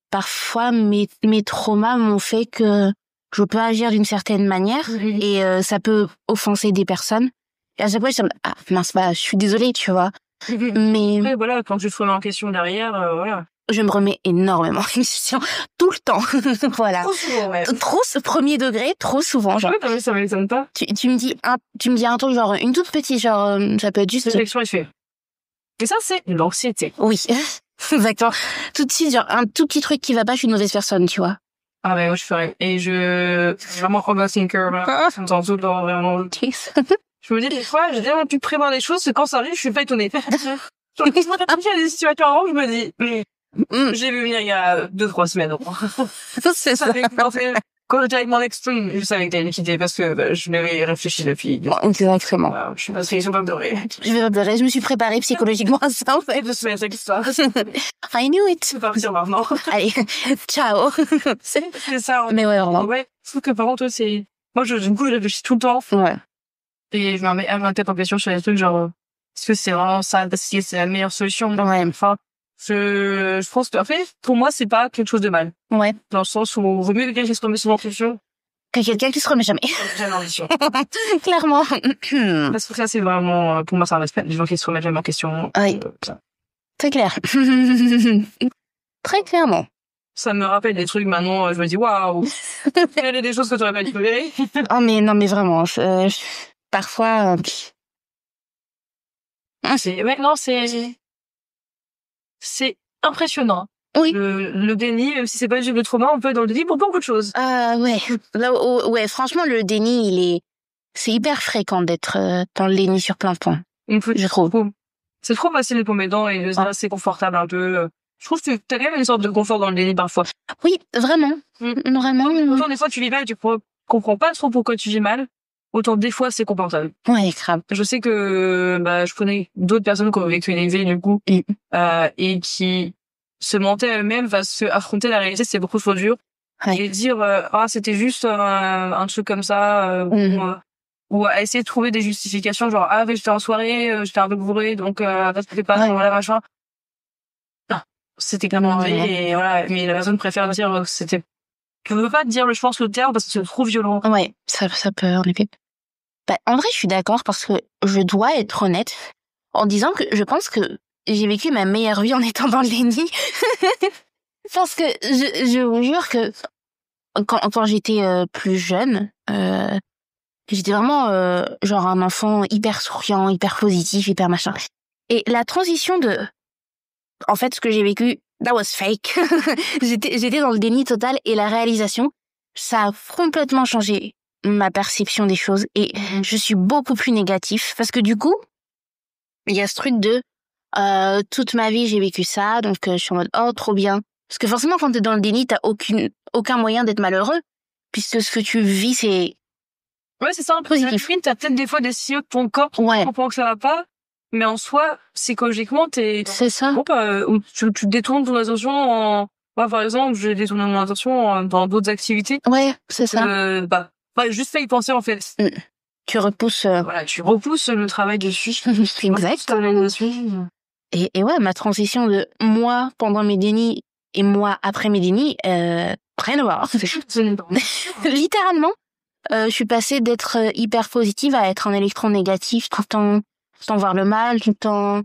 parfois mes traumas m'ont fait que je peux agir d'une certaine manière et ça peut offenser des personnes. Et à chaque fois, je me dis, ah mince, je suis désolée, tu vois. Mais après, voilà, quand tu te remets en question derrière, voilà. Je me remets énormément en question tout le temps. Voilà. Trop souvent, ouais. Trop premier degré, trop souvent, genre. Ouais, ça m'étonne pas. Tu me dis un truc, genre, une toute petite, genre, ça peut être juste... Réflexion et fait. Et ça, c'est l'anxiété. Oui. Exactement. Tout de suite, genre, un tout petit truc qui va pas, je suis une mauvaise personne, tu vois. Ah, mais moi, je ferais. Et vraiment overthinker, là. Ça me sent tout le temps, vraiment. Je me dis, des fois, j'ai tellement pu prévoir des choses que quand ça arrive, je suis pas étonnée. Genre, il y a des situations avant, je me dis, j'ai vu venir il y a 2-3 semaines. C'est ça. Quand j'étais avec mon ex-twin, je savais que t'allais quitter parce que je l'avais réfléchi depuis. Exactement. Je suis pas triste, je vais pas pleurer. Je vais pas pleurer, je me suis préparée psychologiquement à ça, en fait. 2 semaines, cette histoire. I knew it. Je vais partir maintenant. Allez, ciao. C'est ça. Mais ouais, vraiment. Ouais, sauf que par contre, moi, du coup, je réfléchis tout le temps. Ouais. Et je me mets ma tête en question sur des trucs genre, est-ce que c'est vraiment ça, parce que c'est la meilleure solution? Ouais. Enfin, je pense que, en fait, pour moi, c'est pas quelque chose de mal. Ouais. Dans le sens où, vaut mieux quelqu'un qui se remet souvent en question. Que quelqu'un qui se remet jamais. J'ai l'ambition. Clairement. Parce que ça, c'est vraiment, pour moi, c'est un respect. Les gens qui se remettent jamais en question. Oui. Très clair. Très clairement. ça me rappelle des trucs maintenant, je me dis waouh, il y a des choses que tu aurais pas dû tolérer. Oh mais non mais vraiment, parfois c'est impressionnant. Oui. Le déni, même si c'est pas juste le trauma, on peut être dans le déni pour beaucoup de choses. Ouais. Là, ouais, franchement, le déni, c'est hyper fréquent d'être dans le déni sur plein de points. Je trouve. C'est trop facile pour mes dents et c'est confortable un peu. Je trouve que t'as quand même une sorte de confort dans le déni parfois. Oui, vraiment. Vraiment. Autant des fois tu vis mal et tu comprends pas trop pourquoi tu vis mal. Autant des fois c'est confortable. Ouais, grave. Je sais que je connais d'autres personnes qui ont vécu une EV du coup et qui se mentaient elles-mêmes, va se affronter la réalité, c'est beaucoup trop dur. Ouais. Et dire c'était juste un truc comme ça ou à essayer de trouver des justifications genre j'étais en soirée, j'étais un peu bourrée donc ça fait pas voilà machin. Non, c'était clairement vrai et voilà, mais la personne préfère dire que c'était. Je ne veux pas dire je pense le terme parce que c'est trop violent. Ouais, ça peut en effet. En vrai, je suis d'accord parce que je dois être honnête en disant que je pense que j'ai vécu ma meilleure vie en étant dans le déni. Parce que je vous jure que quand j'étais plus jeune, j'étais vraiment genre un enfant hyper souriant, hyper positif, hyper machin. Et la transition en fait, ce que j'ai vécu, that was fake. j'étais dans le déni total et la réalisation, ça a complètement changé ma perception des choses et je suis beaucoup plus négatif parce que du coup, il y a ce truc de toute ma vie j'ai vécu ça, donc je suis en mode oh trop bien. Parce que forcément quand t'es dans le déni, t'as aucun moyen d'être malheureux puisque ce que tu vis c'est c'est ça un peu positif. T'as peut-être des fois des signaux de ton corps qui comprend que ça va pas, mais en soi psychologiquement c'est ça. Tu détournes ton attention en par exemple j'ai détourné mon attention dans d'autres activités. Ouais, c'est ça. Juste fait y penser en fait. Tu repousses tu repousses le travail dessus. Exact. Et ouais, ma transition de moi pendant mes dénis et moi après mes dénis rien à voir. Littéralement, je suis passée d'être hyper positive à être un électron négatif tout le temps voir le mal, tout le temps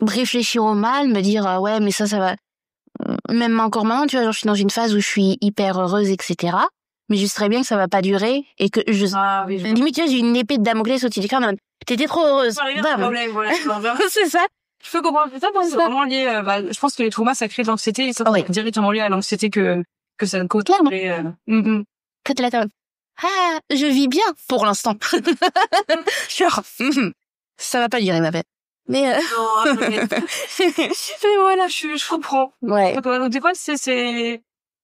réfléchir au mal, me dire ouais mais ça va. Même encore maintenant, tu vois, genre, je suis dans une phase où je suis hyper heureuse, etc. Mais je sais très bien que ça va pas durer et que limite, tu vois, j'ai une épée de Damoclès au-dessus du crâne. T'étais trop heureuse. C'est ça. Je peux comprendre. C'est vraiment lié, je pense que les traumas, ça crée de l'anxiété et ça, c'est directement lié à l'anxiété que ça ne cause. Quand t'es là, je vis bien pour l'instant. Genre, ça va pas durer, ma belle. Mais mais voilà, je comprends. Ouais. Donc, des fois,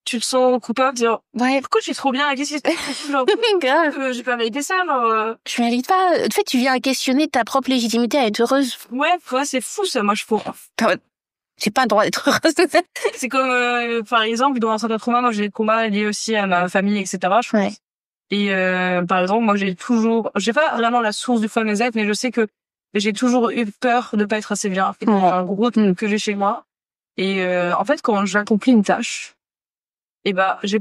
tu te sens coupable, dire pourquoi je suis trop bien, qu'est-ce qui se passe? J'ai pas mérité ça, genre. Je mérite pas. En fait, tu viens questionner ta propre légitimité à être heureuse. Ouais, c'est fou ça, moi je trouve. J'ai pas le droit d'être heureuse. C'est comme par exemple dans un certain trauma, moi j'ai des traumas liés aussi à ma famille, etc. Ouais. Et par exemple, moi j'ai pas vraiment la source du problème exact, mais je sais que j'ai toujours eu peur de pas être assez bien. C'est un gros truc que j'ai chez moi. Et en fait, quand j'accomplis une tâche, j'ai pas je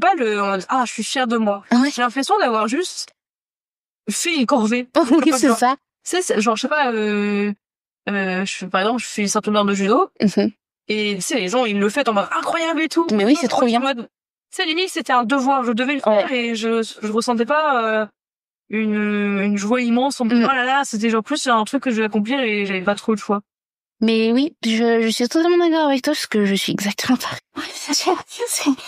suis fière de moi. Ouais. J'ai l'impression d'avoir juste fait une corvée. C'est ça. C'est genre je sais pas par exemple, je fais une simple heure de judo et tu sais les gens ils le font en mode incroyable et tout. Mais oui, c'est trop bien. Tu sais limite c'était un devoir, je devais le faire et je ressentais pas une joie immense. Oh là là, c'était genre plus un truc que je vais accomplir et j'avais pas trop le choix. Mais oui, je suis totalement d'accord avec toi parce que je suis exactement pareil. C'est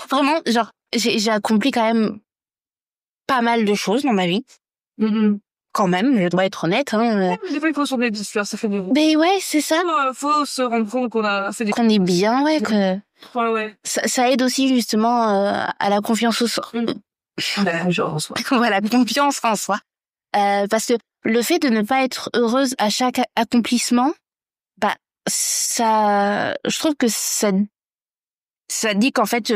vraiment, genre, j'ai accompli quand même pas mal de choses dans ma vie. Quand même, je dois être honnête. Ouais, mais des fois, il faut s'en dédistraire, ça fait des... Mais ouais, c'est ça. Faut se rendre compte qu'on a fait des... Qu'on est bien, que... Ouais. Ça aide aussi, justement, à la confiance en soi. Genre en soi. Voilà, confiance en soi. Parce que le fait de ne pas être heureuse à chaque accomplissement, je trouve que ça dit qu'en fait,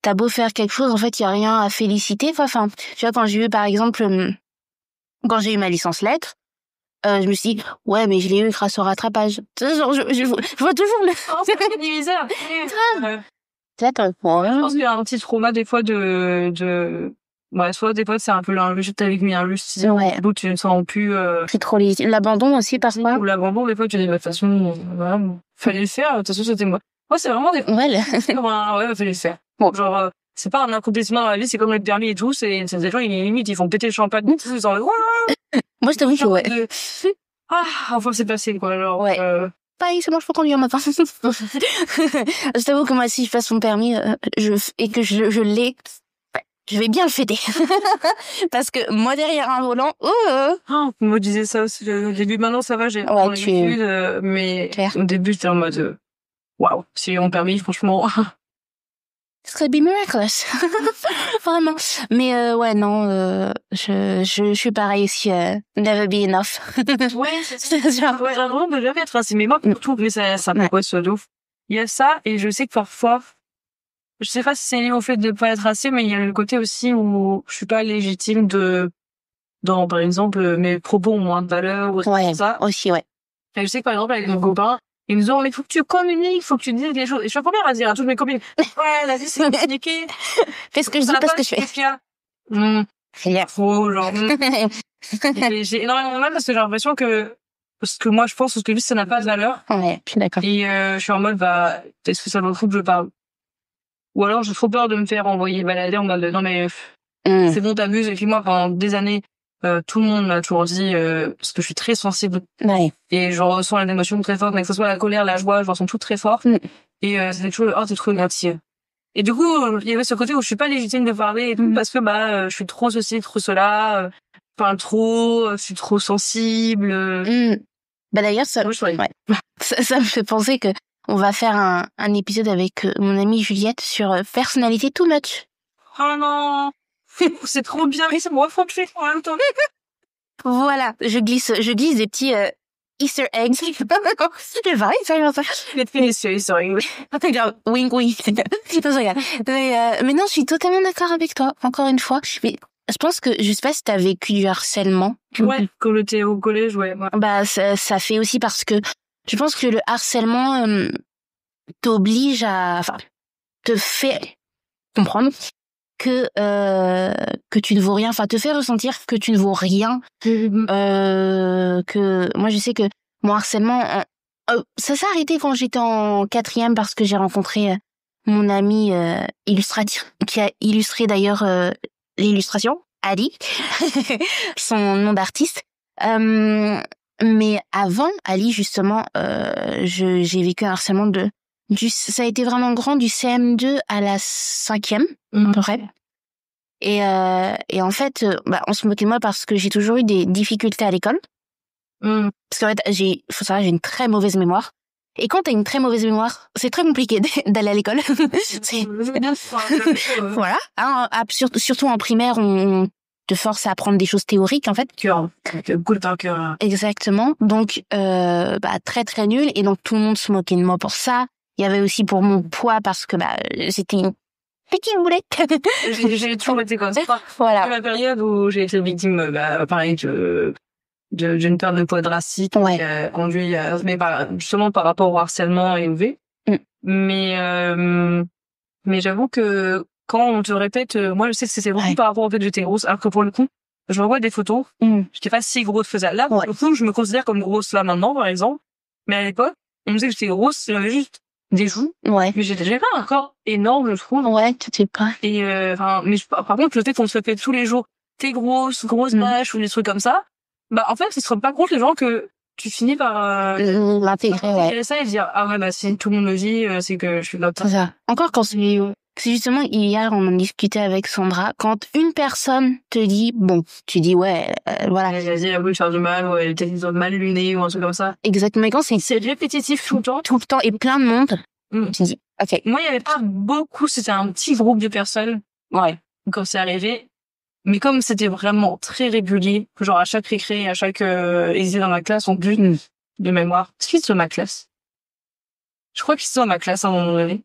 t'as beau faire quelque chose, en fait, il y a rien à féliciter. Enfin, tu vois, quand j'ai eu, par exemple, quand j'ai eu ma licence lettres, je me suis dit, ouais, mais je l'ai eu grâce au rattrapage. Genre, je vois toujours le... c'est diviseur. Je pense qu'il y a un petit trauma, des fois, soit des fois, c'est un peu l'injuste avec mis injuste. Ouais. D'où tu ne sens plus, c'est trop l'abandon aussi, parfois. Ou l'abandon, des fois, tu dis, de toute façon, voilà, fallait le faire, de toute façon, c'était moi. Ouais, c'est vraiment des... Ouais, ouais, fallait le faire. Bon, genre, c'est pas un accomplissement dans la vie, c'est comme le permis et tout, c'est des gens, limite, ils font péter le champagne, ils en moi, je t'avoue que ouais. Enfin, c'est passé, quoi, genre, ouais. Pareil, c'est bon, je peux conduire maintenant. Je t'avoue que moi, si je passe mon permis, et que je l'ai, je vais bien le fêter. Parce que moi, derrière un volant, on me disait ça aussi au début. Maintenant, ça va, j'ai l'habitude, mais au début, j'étais en mode, waouh, si j'ai mon permis, franchement. Ce serait be miraculous. Vraiment. Mais, ouais, non, je suis pareil aussi, never be enough. Ouais, c'est ça. Ouais, vraiment, de jamais être assez. Mais moi, pour tout, mais ça pourrait se d'ouf. Il y a ça, et je sais que parfois, je sais pas si c'est lié au fait de pas être assez, mais il y a le côté aussi où je suis pas légitime dans, par exemple, mes propos ont moins de valeur ou ça. Aussi, ouais. Et je sais que, par exemple, avec mon copain, ils me disent, mais faut que tu communiques, faut que tu dises les choses. Et je suis la première à dire à toutes mes copines, ouais, la vie, c'est communiquer. Fais ce que je dis, pas ce que je fais. C'est bien faux, genre. J'ai énormément de mal parce que j'ai l'impression que ce que moi je pense, ce que je dis, ça n'a pas de valeur. Ouais, je suis d'accord. Et je suis en mode, est-ce que ça vaut le coup que je parle? Ou alors j'ai trop peur de me faire envoyer balader en mode, non mais c'est bon, t'abuses. Et puis moi, pendant des années, tout le monde m'a toujours dit, parce que je suis très sensible. Ouais. Et je ressens les émotions très fortes, mais que ce soit la colère, la joie, je ressens tout très fort. Et c'est toujours, t'es trop gentil. Et du coup, il y avait ce côté où je suis pas légitime de parler et tout, parce que je suis trop ceci, trop cela, parle trop, je suis trop sensible. D'ailleurs, ça me fait penser que on va faire un épisode avec mon amie Juliette sur personnalité too much. Oh non, c'est trop bien, mais c'est moi faut que je fasse en même temps. Voilà, je glisse des petits Easter eggs. Je vais faire ça. Wink wink. Mais non, je suis totalement d'accord avec toi. Encore une fois, mais je pense que je sais pas si t'as vécu du harcèlement. Ouais, quand j'étais au collège, ouais. Ça fait aussi parce que je pense que le harcèlement t'oblige te fait comprendre que tu ne vaux rien, enfin te fait ressentir que tu ne vaux rien. Que moi je sais que mon harcèlement ça s'est arrêté quand j'étais en 4e parce que j'ai rencontré mon ami illustrateur qui a illustré d'ailleurs l'illustration, Ali, son nom d'artiste. Mais avant Ali justement, j'ai vécu un harcèlement ça a été vraiment grand du CM2 à la 5e à peu près. Et en fait, on se moquait de moi parce que j'ai toujours eu des difficultés à l'école. Parce qu'en fait, faut savoir, j'ai une très mauvaise mémoire. Et quand t'as une très mauvaise mémoire, c'est très compliqué d'aller à l'école. Voilà. Surtout en primaire, on te force à apprendre des choses théoriques, en fait. Exactement. Donc, très très nul. Et donc, tout le monde se moquait de moi pour ça. Il y avait aussi pour mon poids parce que, c'était une petite boulette. J'ai toujours été comme ça. Voilà. C'est la période où j'ai été victime, pareil, d'une perte de poids drastique qui a conduit justement par rapport au harcèlement élevé. Mais j'avoue que quand on te répète, moi je sais que c'est beaucoup par rapport au fait que j'étais grosse, alors que pour le coup, je me vois des photos, j'étais pas si grosse que ça. Là, pour le coup, je me considère comme grosse là maintenant, par exemple. Mais à l'époque, on me disait que j'étais grosse, j'avais juste des joues. Mais j'étais pas encore énorme, je trouve. Tu sais pas. Et mais par contre, le fait qu'on se répète tous les jours, t'es grosse bâche ou des trucs comme ça, en fait, ils se rendent pas compte les gens que tu finis par l'intégrer, ça et dire si tout le monde me dit, c'est que je suis comme ça. C'est ça. Encore quand c'est justement hier on en discutait avec Sandra, quand une personne te dit tu dis voilà. Elle a dit elle voulu faire du mal ou elle était mal lunée ou un truc comme ça. Exactement. Mais quand c'est répétitif tout le temps et plein de monde, tu dis ok. Moi il y avait pas beaucoup, c'était un petit groupe de personnes. Quand c'est arrivé. Mais comme c'était vraiment très régulier, genre à chaque récré, à chaque ils étaient dans ma classe, en plus de mémoire. Est-ce qu'ils étaient dans ma classe? Je crois qu'ils étaient dans ma classe à un moment donné.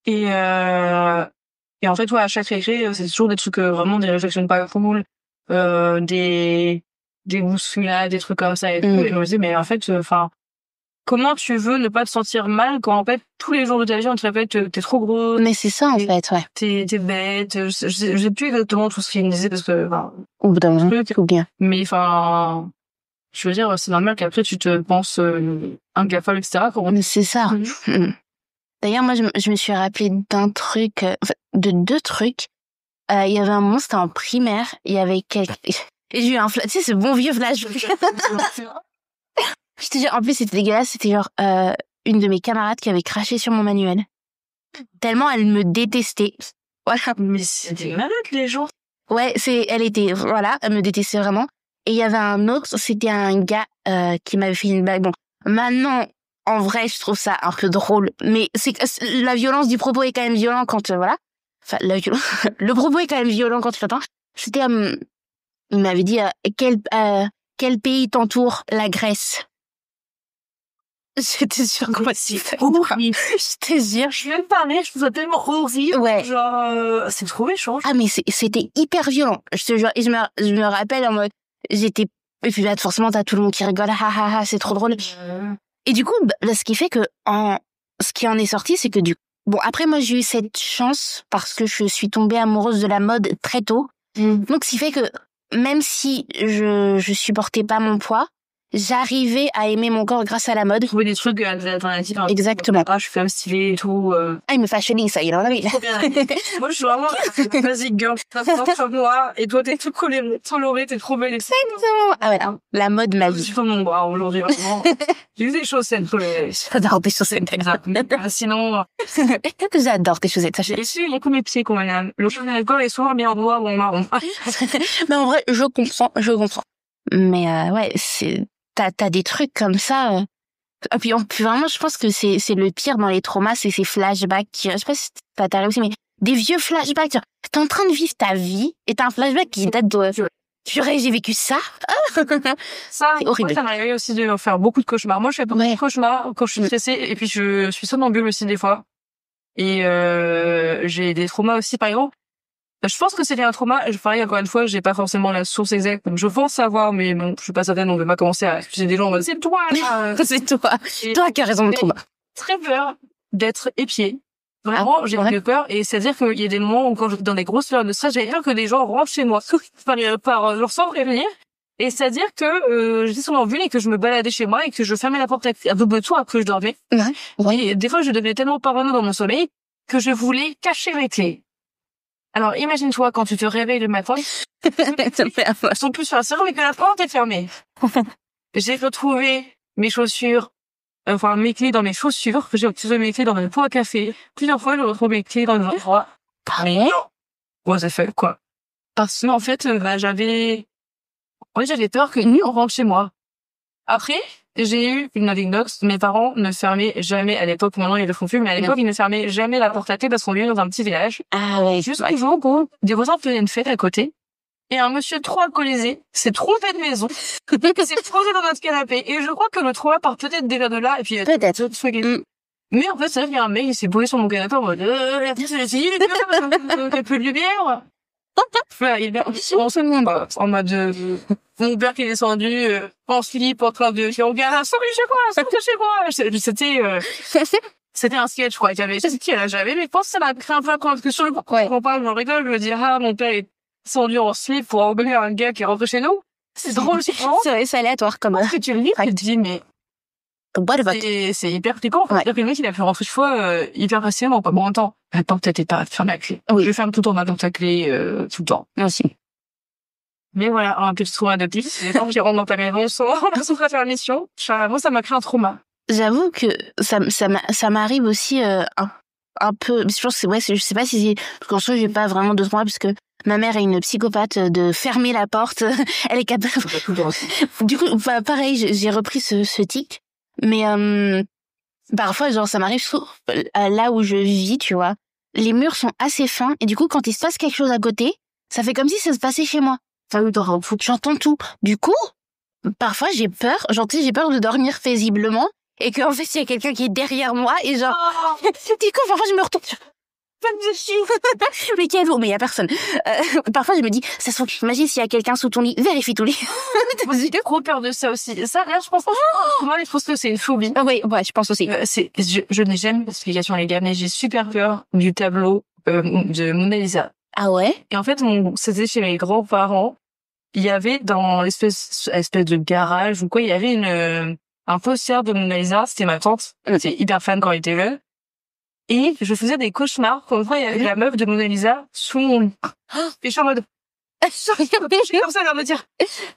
Et en fait, à chaque récré, c'est toujours des trucs vraiment des réflexions pas cool, des bousculades, des trucs comme ça et tout. Et je me disais, mais en fait, comment tu veux ne pas te sentir mal quand en fait tous les jours de ta vie on te répète t'es trop grosse. Mais c'est ça en fait, t'es bête. Je sais plus exactement tout ce qu'il me disait parce que au bout d'un moment, c'est bien. Mais je veux dire, c'est normal qu'après tu te penses incapable, etc. C'est ça. D'ailleurs, moi, je me suis rappelé d'un truc, de 2 trucs. Il y avait un moment, c'était en primaire, il y avait quelqu'un... Et j'ai eu un flash, tu sais, ce bon vieux flash. Je te jure, en plus, c'était dégueulasse, c'était genre une de mes camarades qui avait craché sur mon manuel. Tellement elle me détestait. Voilà. Mais c'était malade, les gens. Ouais, elle me détestait vraiment. Et il y avait un autre, c'était un gars qui m'avait fait une blague. Bon, maintenant, en vrai, je trouve ça un peu drôle. Mais la violence du propos est quand même violent quand, voilà. Enfin, le propos est quand même violent quand tu l'entends. C'était, il m'avait dit, quel pays t'entoure? La Grèce. J'étais sûre que c'est horrible. J'étais sûre. Je viens de parler, je trouve ça tellement horrible. Ouais. Genre, c'est trop méchant. Ah, mais c'était hyper violent. Je te jure. Et je me rappelle en mode, et puis là, forcément, t'as tout le monde qui rigole. Ha, ha, ha, c'est trop drôle. Et du coup, ce qui fait que, ce qui en est sorti, c'est que bon, après, moi, j'ai eu cette chance parce que je suis tombée amoureuse de la mode très tôt. Donc, ce qui fait que, même si je supportais pas mon poids, j'arrivais à aimer mon corps grâce à la mode. Trouver des trucs alternatives. Exactement. Ah, je suis femme stylée et tout. I'm a fashionista, you know what I mean? Trop bien. Moi, je suis vraiment basic girl. T'as comme moi. Et toi, t'es tout coloré, t'es trop belle. Exactement. Ah ouais, la mode, ma Je vie. suis comme mon bras aujourd'hui, vraiment. J'ai eu des chaussettes. J'adore tes chaussettes. Sinon, j'adore tes chaussettes, sachez. et si, il y a que mes pieds, quand même. Le chaussette d'alcool est souvent bien en noir ou en marron. Mais en vrai, je comprends. Mais ouais, t'as des trucs comme ça. Et puis vraiment, je pense que c'est le pire dans les traumas, c'est ces flashbacks qui, je sais pas si ça t'arrive aussi, mais des vieux flashbacks. T'es en train de vivre ta vie et t'as un flashback qui date de... Purée, j'ai vécu ça. Ça, c'est horrible. Moi, ça m'arrivait aussi de faire beaucoup de cauchemars. Moi, je fais beaucoup de cauchemars quand je suis stressée et puis je suis somnambule aussi des fois. Et j'ai des traumas aussi, par exemple. Je pense que c'était un trauma. Pareil, encore une fois, j'ai pas forcément la source exacte. Donc je pense savoir, mais bon, je suis pas certaine. On va pas commencer à accuser des gens en mode, c'est toi, là. C'est toi. Toi qui as raison de trauma. Très peur d'être épiée. Vraiment, j'ai peur. Et c'est-à-dire qu'il y a des moments où quand j'étais dans des grosses périodes de stress, j'avais peur que des gens rentrent chez moi. par leur sans prévenir. Et c'est-à-dire que, j'étais somnambule et que je me baladais chez moi et que je fermais la porte à double tour après que je dormais. Ouais. Et des fois, je devenais tellement parano dans mon sommeil que je voulais cacher mes clés. Alors, imagine-toi quand tu te réveilles le matin, ils sont plus sur la serrure, mais que la porte est fermée. J'ai retrouvé mes chaussures, mes clés dans mes chaussures. J'ai retrouvé mes clés dans un pot à café. Plusieurs fois, j'ai retrouvé mes clés dans un endroit. What the fuck, quoi. Parce que, en fait, j'avais peur que on rentre chez moi. Après, j'ai eu une anecdote. Mes parents ne fermaient jamais, à l'époque, maintenant ils le font plus, mais à l'époque, ils ne fermaient jamais la porte à clé parce qu'on vivait dans un petit village. Ah ouais. Juste un jour, où des voisins faisaient une fête à côté. Et un monsieur trop alcoolisé s'est trompé de maison. s'est posé dans notre canapé. Et je crois que le trauma part peut-être déjà de là. Et puis, peut-être. Mais en fait, c'est vrai qu'il y a un mec, il s'est posé sur mon canapé en mode, j'ai essayé, un peu de lumière. Voilà, il est en mode, mon père qui est descendu, en slip, en train de dire, regarde, sortez chez moi. C'était un sketch, quoi. J'avais, mais je pense que ça m'a créé un peu parce que sur le coup, on parle, je rigole, je me dis, mon père est descendu en slip pour engueuler un gars qui est rentré chez nous. C'est drôle, c'est aléatoire, comme parce que tu le lis, tu te dis, mais, c'est hyper flippant. C'est-à-dire que le mec, il a fait rentrer chez moi, hyper facilement, quoi. Bon, en même temps, la porte était pas fermée à clé. Oui. Je ferme tout le temps ma porte à clé, tout le temps. Merci. Mais voilà, un petit trauma de plus. Les gens qui rentrent dans ta maison sans faire la mission. Moi, ça m'a créé un trauma. J'avoue que ça m'arrive aussi, un peu, je pense que je sais pas si parce qu'en soi, j'ai pas vraiment de trauma parce que ma mère est une psychopathe de fermer la porte. Elle est capable. Du coup, pareil, j'ai repris ce tic. Mais parfois, genre, ça m'arrive là où je vis, tu vois. Les murs sont assez fins et du coup, quand il se passe quelque chose à côté, ça fait comme si ça se passait chez moi. Enfin, j'entends tout. Du coup, parfois, j'ai peur de dormir paisiblement et qu'en fait, il y a quelqu'un qui est derrière moi et genre, du coup, parfois, je me retourne. Mais il y a personne. Parfois, je me dis, ça se trouve, imagine s'il y a quelqu'un sous ton lit, vérifie ton lit. J'ai trop peur de ça aussi. Ça, là, je pense, moi, je pense que c'est une phobie. Oui, ouais, je pense aussi. Je n'ai jamais d'explication, les gars, mais j'ai super peur du tableau, de Mona Lisa. Ah ouais? Et en fait, c'était chez mes grands-parents. il y avait dans espèce de garage ou quoi, il y avait un poster de Mona Lisa. C'était ma tante. Elle était hyper fan quand elle était jeune. Et je faisais des cauchemars. Comme quoi, il y avait la meuf de Mona Lisa sous mon lit. Et je suis en mode, j'ai comme ça, elle va me dire,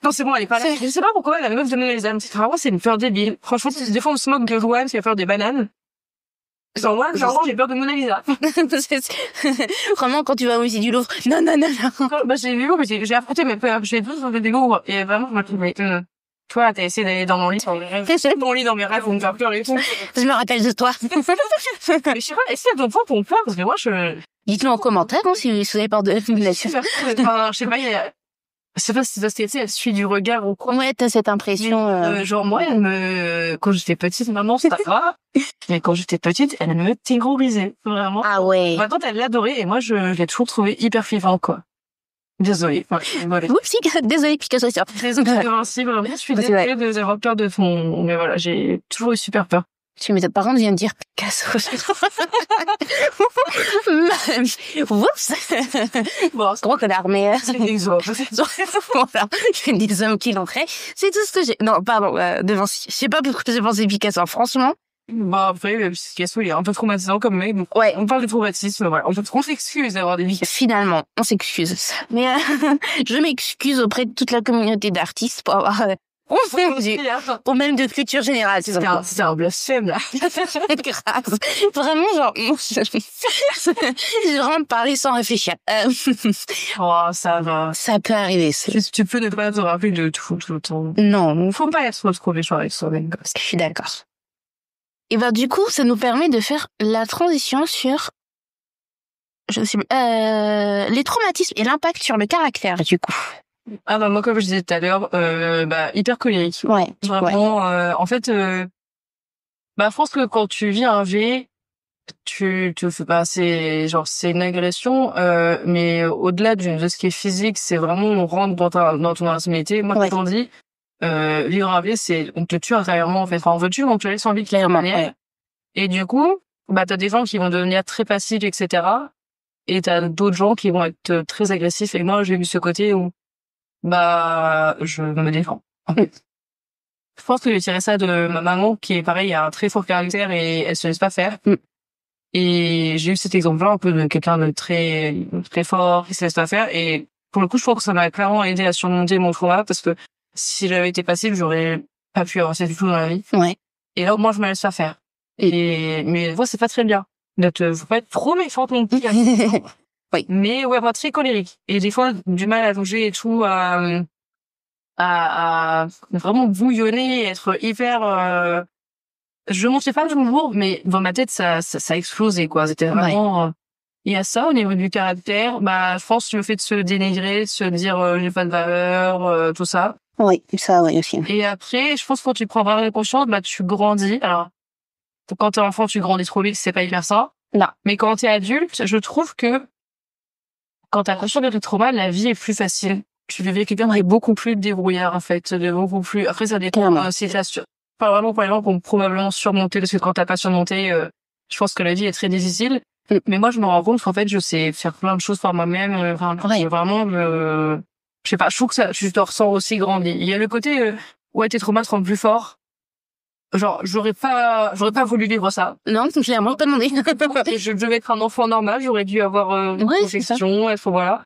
non, c'est bon, elle est pas là. Je sais pas pourquoi la meuf de Mona Lisa. Vraiment, c'est une peur débile. Franchement, des fois, on se moque de Joanne, qui va faire des bananes. Genre, moi, j'ai peur de Mona Lisa. Vraiment, quand tu vas au musée du Louvre. Non. Bah, j'ai affronté mes peurs. J'ai vu sur des Louvres. Et vraiment, je me suis dit, toi, t'as essayé d'aller dans mon lit, dans mes rêves. Mon lit dans mes rêves, on me fait peur et tout. Je me rappelle de toi. Mais je sais pas, est-ce qu'il y a d'autres fois qu'on peur? Parce que moi, Dites-nous en commentaire, hein, si vous avez peur de Mona Lisa. Enfin, je sais pas, je sais pas si c'est elle suit du regard ou quoi. Ouais, t'as cette impression. Genre, moi, quand j'étais petite, maman, c'est pas grave. Mais quand j'étais petite, elle me terrorisait. Vraiment. Ah ouais. Ma tante, elle l'adorait et moi, je l'ai toujours trouvée hyper flippante, quoi. Désolée. Ouais, Oups, désolée, Picasso, c'est très invincible. Vraiment, je suis désolée d'avoir peur de fond. Mais voilà, j'ai toujours eu super peur. Tu m'étonnes, par contre, je viens de dire Picasso. Oups. Bon, Gros connard, mais... c'est des hommes. Voilà. Il y a des hommes qui l'entraient. C'est tout ce que j'ai... Non, pardon, devant... Je sais pas pourquoi j'ai pensé Picasso. Franchement. Bah, après, Picasso, il est un peu traumatisant comme mec. Ouais. On parle de traumatisme, voilà. On s'excuse d'avoir des vies. Finalement, on s'excuse. Mais je m'excuse auprès de toute la communauté d'artistes pour avoir... ou même de culture générale. C'est un blasphème, là. Grave. Vraiment, genre, je rentre parler sans réfléchir. Oh, ça va. Ça peut arriver. Tu peux ne pas te rappeler de tout le temps. Non. Faut pas être trop méchant avec soi-même. Je suis d'accord. Et ben, du coup, ça nous permet de faire la transition sur, je sais les traumatismes et l'impact sur le caractère, du coup. Ah bah moi, comme je disais tout à l'heure, hyper colérique. Ouais. Vraiment, en fait, je pense que quand tu vis un V, c'est une agression, mais au-delà de ce qui est physique, c'est vraiment, on rentre dans ton intimité. Moi, quand on dit, vivre un V, c'est, on te tue intérieurement, en fait. Enfin, on veut tuer, on te laisse en vie clairement. Ouais. Et du coup, t'as des gens qui vont devenir très passifs, etc. Et t'as d'autres gens qui vont être très agressifs. Et moi, j'ai vu ce côté où, je me défends, en fait. Je pense que j'ai tiré ça de ma maman, qui est pareil, a un très fort caractère et elle se laisse pas faire. Et j'ai eu cet exemple-là, un peu de quelqu'un de très, très fort, qui se laisse pas faire. Et pour le coup, je pense que ça m'a clairement aidé à surmonter mon trauma, parce que si j'avais été passive, j'aurais pas pu avancer du tout dans la vie. Ouais. Et là, au moins, je me laisse pas faire. Mais moi, c'est pas très bien. Faut pas être trop méchante non plus. Oui. Mais ouais, moi, très colérique. Et des fois, du mal à loger et tout, à vraiment bouillonner, être hyper, je montrais pas toujours, mais dans ma tête, ça explosait, quoi. C'était vraiment, il y a ça au niveau du caractère. Je pense le fait de se dénigrer, de se dire, j'ai pas de valeur, tout ça. Oui, ça, oui, aussi. Et après, je pense que quand tu prends vraiment conscience, tu grandis. Alors, quand t'es enfant, tu grandis trop vite, c'est pas hyper ça. Non. Mais quand t'es adulte, je trouve que quand t'as conscience de tes traumas, la vie est plus facile. Tu deviens quelqu'un de beaucoup plus débrouillard, en fait, de beaucoup plus. Après, ça dépend si t'as pas vraiment pour les gens qui ont probablement surmonté, parce que quand t'as pas surmonté, je pense que la vie est très difficile. Mais moi, je me rends compte qu'en fait, je sais faire plein de choses par moi-même. Vraiment, je sais pas, je trouve que ça, je te ressens aussi grandi. Il y a le côté, tes traumas te rendent plus fort. Genre, j'aurais pas voulu vivre ça. Non, clairement, pas demandé. Je devais être un enfant normal, j'aurais dû avoir une protection, voilà.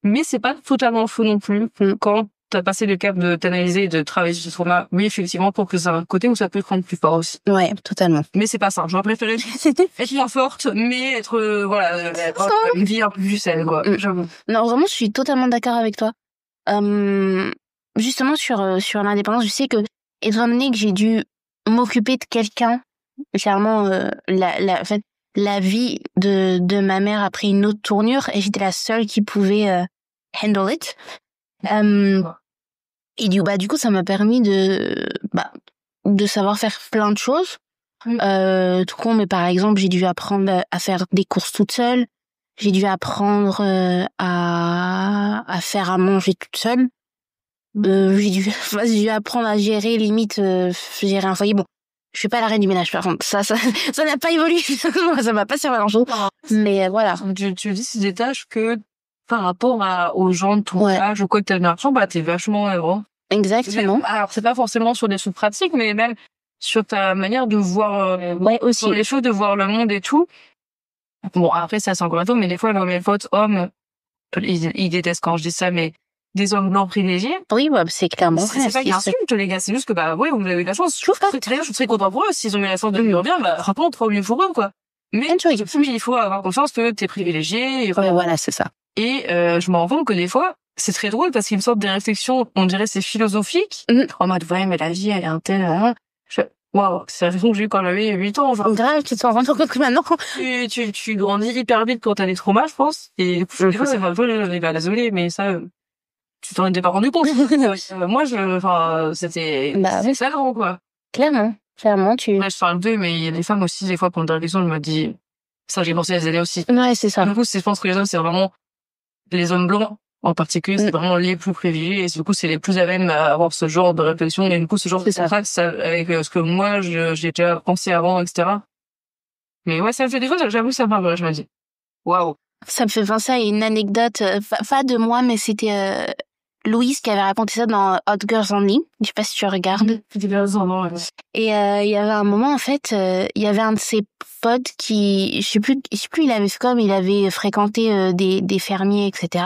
Mais c'est pas totalement faux non plus. Quand t'as passé le cap de t'analyser et de travailler sur ce trauma, oui, effectivement, pour que ça a un côté où ça peut te rendre plus fort aussi. Ouais, totalement. Mais c'est pas ça. J'aurais préféré être moins forte, mais être, avoir une vie un peu plus saine, quoi. J'avoue. Non, vraiment, je suis totalement d'accord avec toi. Justement, sur l'indépendance, je sais que, étant donné que j'ai dû m'occuper de quelqu'un, clairement, la vie de ma mère a pris une autre tournure et j'étais la seule qui pouvait handle it. Et du coup, ça m'a permis de savoir faire plein de choses. Tout con, mais par exemple, j'ai dû apprendre à faire des courses toute seule. J'ai dû apprendre à faire à manger toute seule. J'ai dû apprendre à gérer, gérer un foyer. Bon, je suis pas la reine du ménage, par contre. Ça n'a pas évolué. Ça m'a pas servi à grand chose. Mais voilà. Tu dis, c'est des tâches que par rapport aux gens de ton âge ou quoi que t'as génération, bah, t'es vachement avant. Exactement. Alors, c'est pas forcément sur des trucs pratiques, mais même sur ta manière de voir, aussi. sur les choses, de voir le monde et tout. Bon, après, ça, c'est encore un peu, mais des fois, dans mes potes hommes, ils détestent quand je dis ça, mais des hommes blancs privilégiés. Oui, bah, c'est clairement vrai. C'est pas qu'ils insultent, les gars, c'est juste que, bah, ouais, vous avez eu la chance. Je trouve que je suis très content pour eux. S'ils ont eu la chance de vivre bien, bah, franchement, trop mieux pour eux, quoi. Mais, il faut avoir conscience que t'es privilégié. Voilà, c'est ça. Et, je me rends compte que des fois, c'est très drôle parce qu'ils me sortent des réflexions, on dirait c'est philosophique. En mode, ouais, mais la vie, elle est un tel, waouh, c'est la réflexion que j'ai eu quand j'avais 8 ans, genre. Grave, tu te rends compte que maintenant. Tu grandis hyper vite quand t'as des traumas, je pense. Et, des fois, c'est un peu, désolé, mais ça, tu t'en étais pas rendu compte. Moi, c'était, c'est grand, quoi. Clairement, tu... Ouais, je parle d'eux, mais il y a des femmes aussi, des fois, pendant des réflexions, je me dis, ça, j'ai pensé à les aider aussi. Ouais, c'est ça. Du coup, je pense que les hommes, c'est vraiment, les hommes blancs, en particulier, c'est vraiment les plus privilégiés, et du coup, c'est les plus à même à avoir ce genre de réflexion, et du coup, ce genre de contraste avec ce que moi, j'ai déjà pensé avant, etc. Mais ouais, ça me fait des fois, j'avoue, ça me parle, je me dis, waouh. Ça me fait penser à une anecdote, pas de moi, mais c'était, Louise qui avait raconté ça dans Hot Girls Only. Je sais pas si tu regardes. Et il y avait un moment, en fait, il y avait un de ses potes qui, je sais plus, il avait fait comme, il avait fréquenté des fermiers, etc.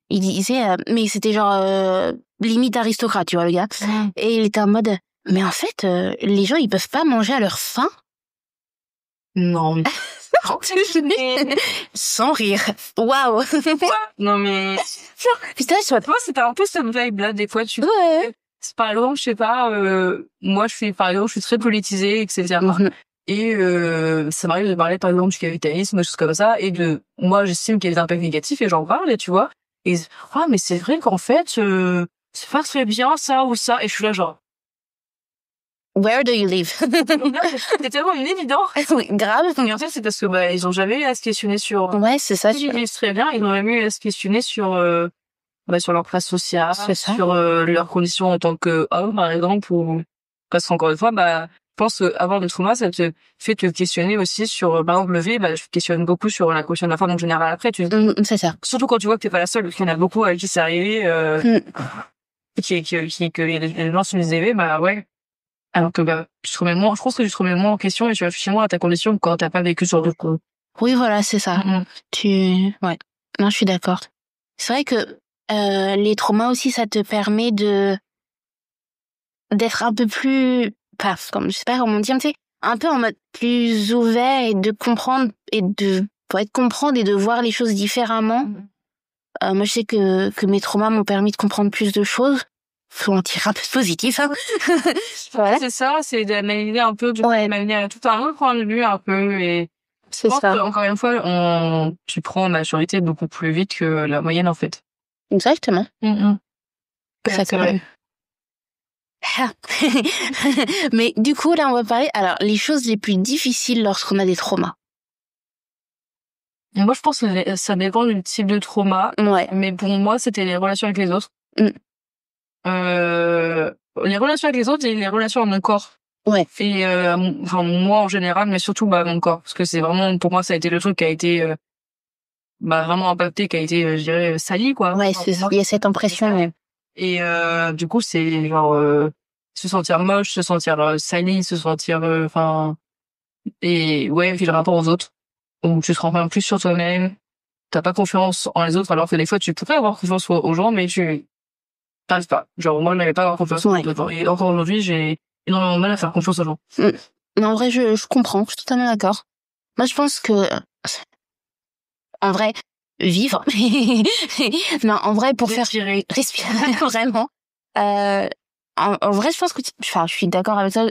Il disait, mais c'était genre limite aristocrate, tu vois, le gars. Et il était en mode, mais en fait, les gens, ils peuvent pas manger à leur faim. Non. Sans rire. Waouh. Non mais. Putain, toi, c'était un peu cette vibe-là, des fois, c'est par exemple, je sais pas, moi, je suis très politisée, etc. Et, ça m'arrive de parler, par exemple, du capitalisme, des choses comme ça, et moi, j'estime qu'il y a des impacts négatifs, et j'en parle, et tu vois. Et, mais c'est vrai qu'en fait, c'est pas très bien, ça ou ça, et je suis là, genre. Where do you live? C'est tellement une évidence. Oui, grave. Et en fait, c'est parce que, ils ont jamais eu à se questionner sur... Ouais, c'est ça. Ils vivent très bien, ils n'ont jamais eu à se questionner sur leur classe sociale, sur leurs conditions en tant qu'homme, par exemple, ou... Parce qu'encore une fois, je pense qu'avoir des traumas, ça te fait te questionner aussi sur, par exemple, je questionne beaucoup sur la condition de la femme en général après, c'est ça. Surtout quand tu vois que t'es pas la seule, parce qu'il y en a beaucoup avec qui c'est arrivé, que les gens se disent, ouais. Alors que, je pense que tu te remets moins en question et tu réfléchis moins à ta condition quand t'as pas vécu sur le coup. Oui, voilà, c'est ça. Ouais. Non, je suis d'accord. C'est vrai que, les traumas aussi, ça te permet d'être un peu plus, comme, je sais pas comment dire, tu sais, un peu en mode plus ouvert et de comprendre comprendre et de voir les choses différemment. Moi, je sais que mes traumas m'ont permis de comprendre plus de choses. Faut en tirer un peu de positif, hein. Voilà. C'est ça, c'est d'analyser un peu, m'amener tout un autre point de vue, un peu, et c'est ça. Encore une fois, tu prends en maturité beaucoup plus vite que la moyenne, en fait. Exactement. Ça, c'est vrai. Mais du coup, là, on va parler, alors, les choses les plus difficiles lorsqu'on a des traumas. Moi, je pense que ça dépend du type de trauma. Ouais. Mais pour moi, c'était les relations avec les autres. Les relations avec les autres et les relations avec mon corps. Ouais. Et moi en général, mais surtout mon corps, parce que c'est vraiment, pour moi, ça a été le truc qui a été vraiment impacté, qui a été, je dirais, sali, quoi. Ouais, il y a cette impression. Ouais. Et du coup, c'est genre se sentir moche, se sentir sali, se sentir et ouais, puis le rapport aux autres, où tu te rends pas plus sur toi-même, t'as pas confiance en les autres, alors que des fois tu pourrais avoir confiance aux gens, mais tu t'arrives pas. Genre moi, je n'avais pas confiance aux gens. Et encore aujourd'hui, j'ai énormément de mal à faire confiance aux gens. Mais en vrai, je comprends, je suis totalement d'accord. Moi, je pense que en vrai, vivre. Non, en vrai, pour respirer, vraiment. En vrai, je pense que je suis d'accord avec ça.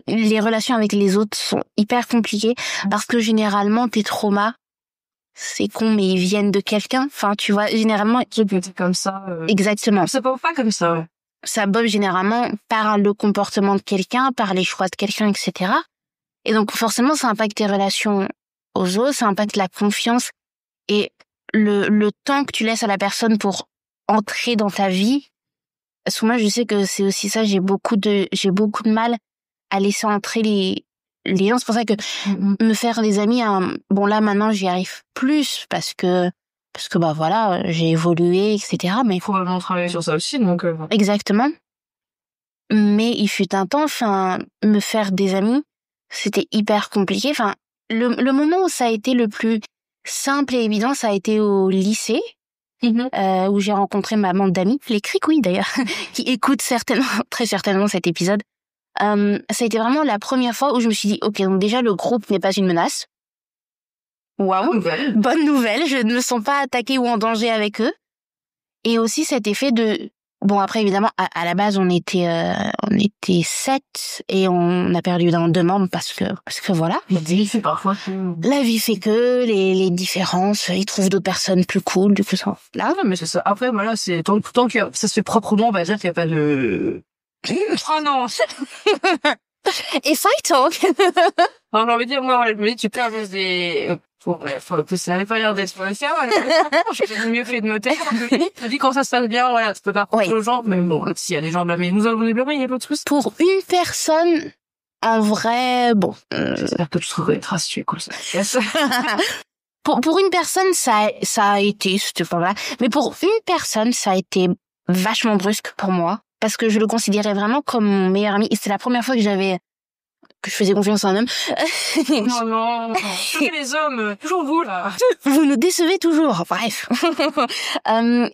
Les relations avec les autres sont hyper compliquées parce que généralement tes traumas, c'est con, mais ils viennent de quelqu'un. Enfin, tu vois, généralement c'est comme ça. Exactement. Ça peut pas comme ça. Ouais. Ça bombe généralement par le comportement de quelqu'un, par les choix de quelqu'un, etc. Et donc forcément, ça impacte tes relations aux autres, ça impacte la confiance et le temps que tu laisses à la personne pour entrer dans ta vie. Parce que moi, je sais que c'est aussi ça, j'ai beaucoup de mal à laisser entrer les gens. C'est pour ça que me faire des amis, bon là maintenant j'y arrive plus parce que parce que voilà, j'ai évolué, etc. Mais il faut vraiment travailler sur ça aussi, donc. Exactement. Mais il fut un temps, me faire des amis, c'était hyper compliqué. Le moment où ça a été le plus simple et évident, ça a été au lycée, où j'ai rencontré ma bande d'amis, les Cricouilles d'ailleurs, qui écoutent très certainement cet épisode. Ça a été vraiment la première fois où je me suis dit, ok, donc déjà le groupe n'est pas une menace. Waouh, bonne nouvelle, je ne me sens pas attaquée ou en danger avec eux. Et aussi cet effet de... Bon, après, évidemment, à la base, on était 7 et on a perdu 2 membres parce que voilà. La vie fait parfois La vie fait que les différences, ils trouvent d'autres personnes plus cool, du coup, ça. Là, mais c'est ça. Après, voilà, c'est tant que ça se fait proprement, on va dire qu'il n'y a pas de... Oh non! If I talk! Alors, j'ai envie de dire, moi, je me dis, tu perds juste des... ça n'avait pas l'air d'être le faire, j'ai mieux fait de noter. Je dis quand ça se passe bien, voilà, tu peux pas prendre aux gens, mais bon, s'il y a des gens blâmés, nous allons les blâmer, il y a pas de soucis. Pour une personne, en vrai, bon. J'espère que tu trouveras une trace, tu es cool, ça. Yes. Pour une personne, ça a été, c'était pas vrai. Mais pour une personne, ça a été vachement brusque pour moi. Parce que je le considérais vraiment comme mon meilleur ami. Et c'était la première fois que je faisais confiance en un homme. Non. Les hommes, toujours vous, là. Vous nous décevez toujours. Bref.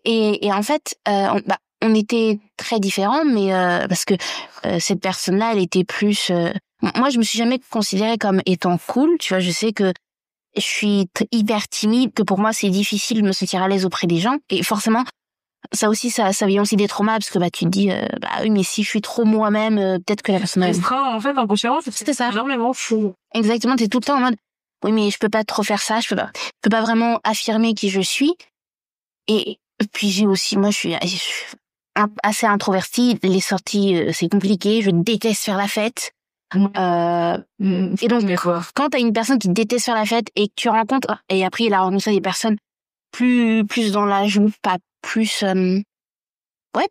Et en fait, on était très différents, mais parce que cette personne-là, elle était plus... Moi, je me suis jamais considérée comme étant cool. Tu vois, je sais que je suis hyper timide, que pour moi, c'est difficile de me sentir à l'aise auprès des gens. Et forcément, ça aussi, ça vient aussi des traumas, parce que tu te dis, oui, mais si je suis trop moi-même, peut-être que la personne... En fait, inconsciemment, c'est ça. Énormément fou. Exactement, t'es tout le temps en mode, oui, mais je peux pas trop faire ça, je peux pas vraiment affirmer qui je suis. Et puis j'ai aussi, moi, je suis assez introvertie, les sorties, c'est compliqué, je déteste faire la fête. Et donc, quand t'as une personne qui déteste faire la fête et que tu rencontres, et après, il a rencontré des personnes plus dans la joue, pas plus,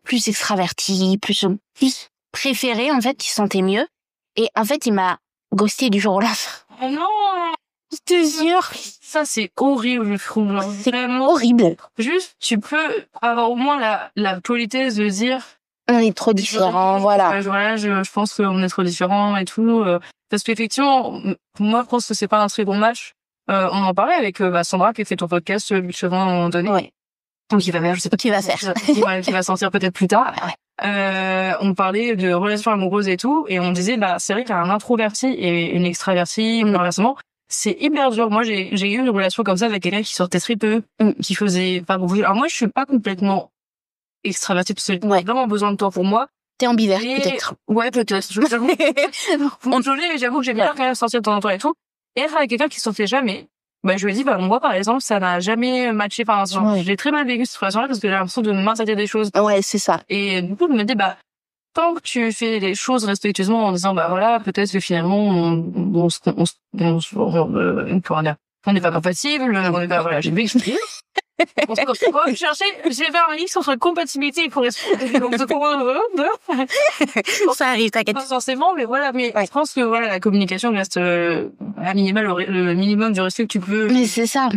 plus extraverties, plus préférées, en fait, qui se sentaient mieux. Et en fait, il m'a ghosté du jour au lendemain. Oh non! Je te jure. Ça, c'est horrible, je trouve. C'est vraiment horrible. Juste, tu peux avoir au moins la politesse de dire... On est trop différents, voilà. Voilà, je pense qu'on est trop différents et tout. Parce qu'effectivement, moi, je pense que c'est pas un très bon match. On en parlait avec Sandra, qui a fait ton podcast, Chevron, à un moment donné. Ouais. Donc, il va faire, je sais pas qui va faire. Qui va sortir peut-être plus tard. Ouais. On parlait de relations amoureuses et tout, et on disait, c'est vrai qu'un introverti et une extravertie, inversement, c'est hyper dur. Moi, j'ai eu une relation comme ça avec quelqu'un qui sortait très peu, qui faisait pas beaucoup. Alors moi, je suis pas complètement extravertie parce que j'ai vraiment besoin de temps pour moi. T'es ambivert, peut-être. Ouais, peut-être. J'avoue que j'aime bien quand même sortir de temps en temps et tout. Et être avec quelqu'un qui sortait jamais, je lui ai dit, moi, par exemple, ça n'a jamais matché. J'ai très mal vécu cette relation-là parce que j'ai l'impression de m'interdire des choses. Ouais, c'est ça. Et du coup, je me dis, tant que tu fais les choses respectueusement en disant, voilà, peut-être que finalement, on n'est pas compatible, on n'est pas, voilà, j'ai bien expliqué. J'ai fait un liste entre compatibilité et correspondance. Ça arrive, t'inquiète. Pas forcément, mais voilà, je pense que la communication reste à minimum le minimum du respect que tu peux. Mais c'est ça.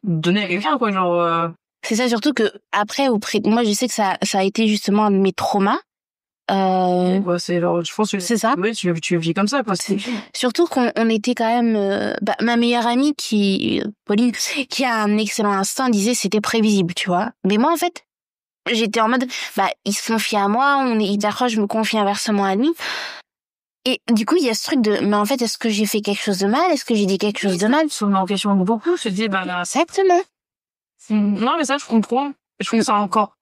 Donner à quelqu'un, quoi, genre. C'est ça, surtout que après, moi, je sais que ça a été justement un de mes traumas. C'est genre, je pense que c'est ça. Oui, tu vis comme ça, quoi. Surtout qu'on était quand même, ma meilleure amie Pauline, qui a un excellent instinct, disait c'était prévisible, tu vois. Mais moi, en fait, j'étais en mode, il se confie à moi, on est hyper proche, je me confie inversement à lui. Et du coup, il y a ce truc de, mais en fait, est-ce que j'ai fait quelque chose de mal? Est-ce que j'ai dit quelque chose de mal? Sur en question beaucoup, je te dis, exactement. Non, mais ça, je comprends. Je trouve ça encore.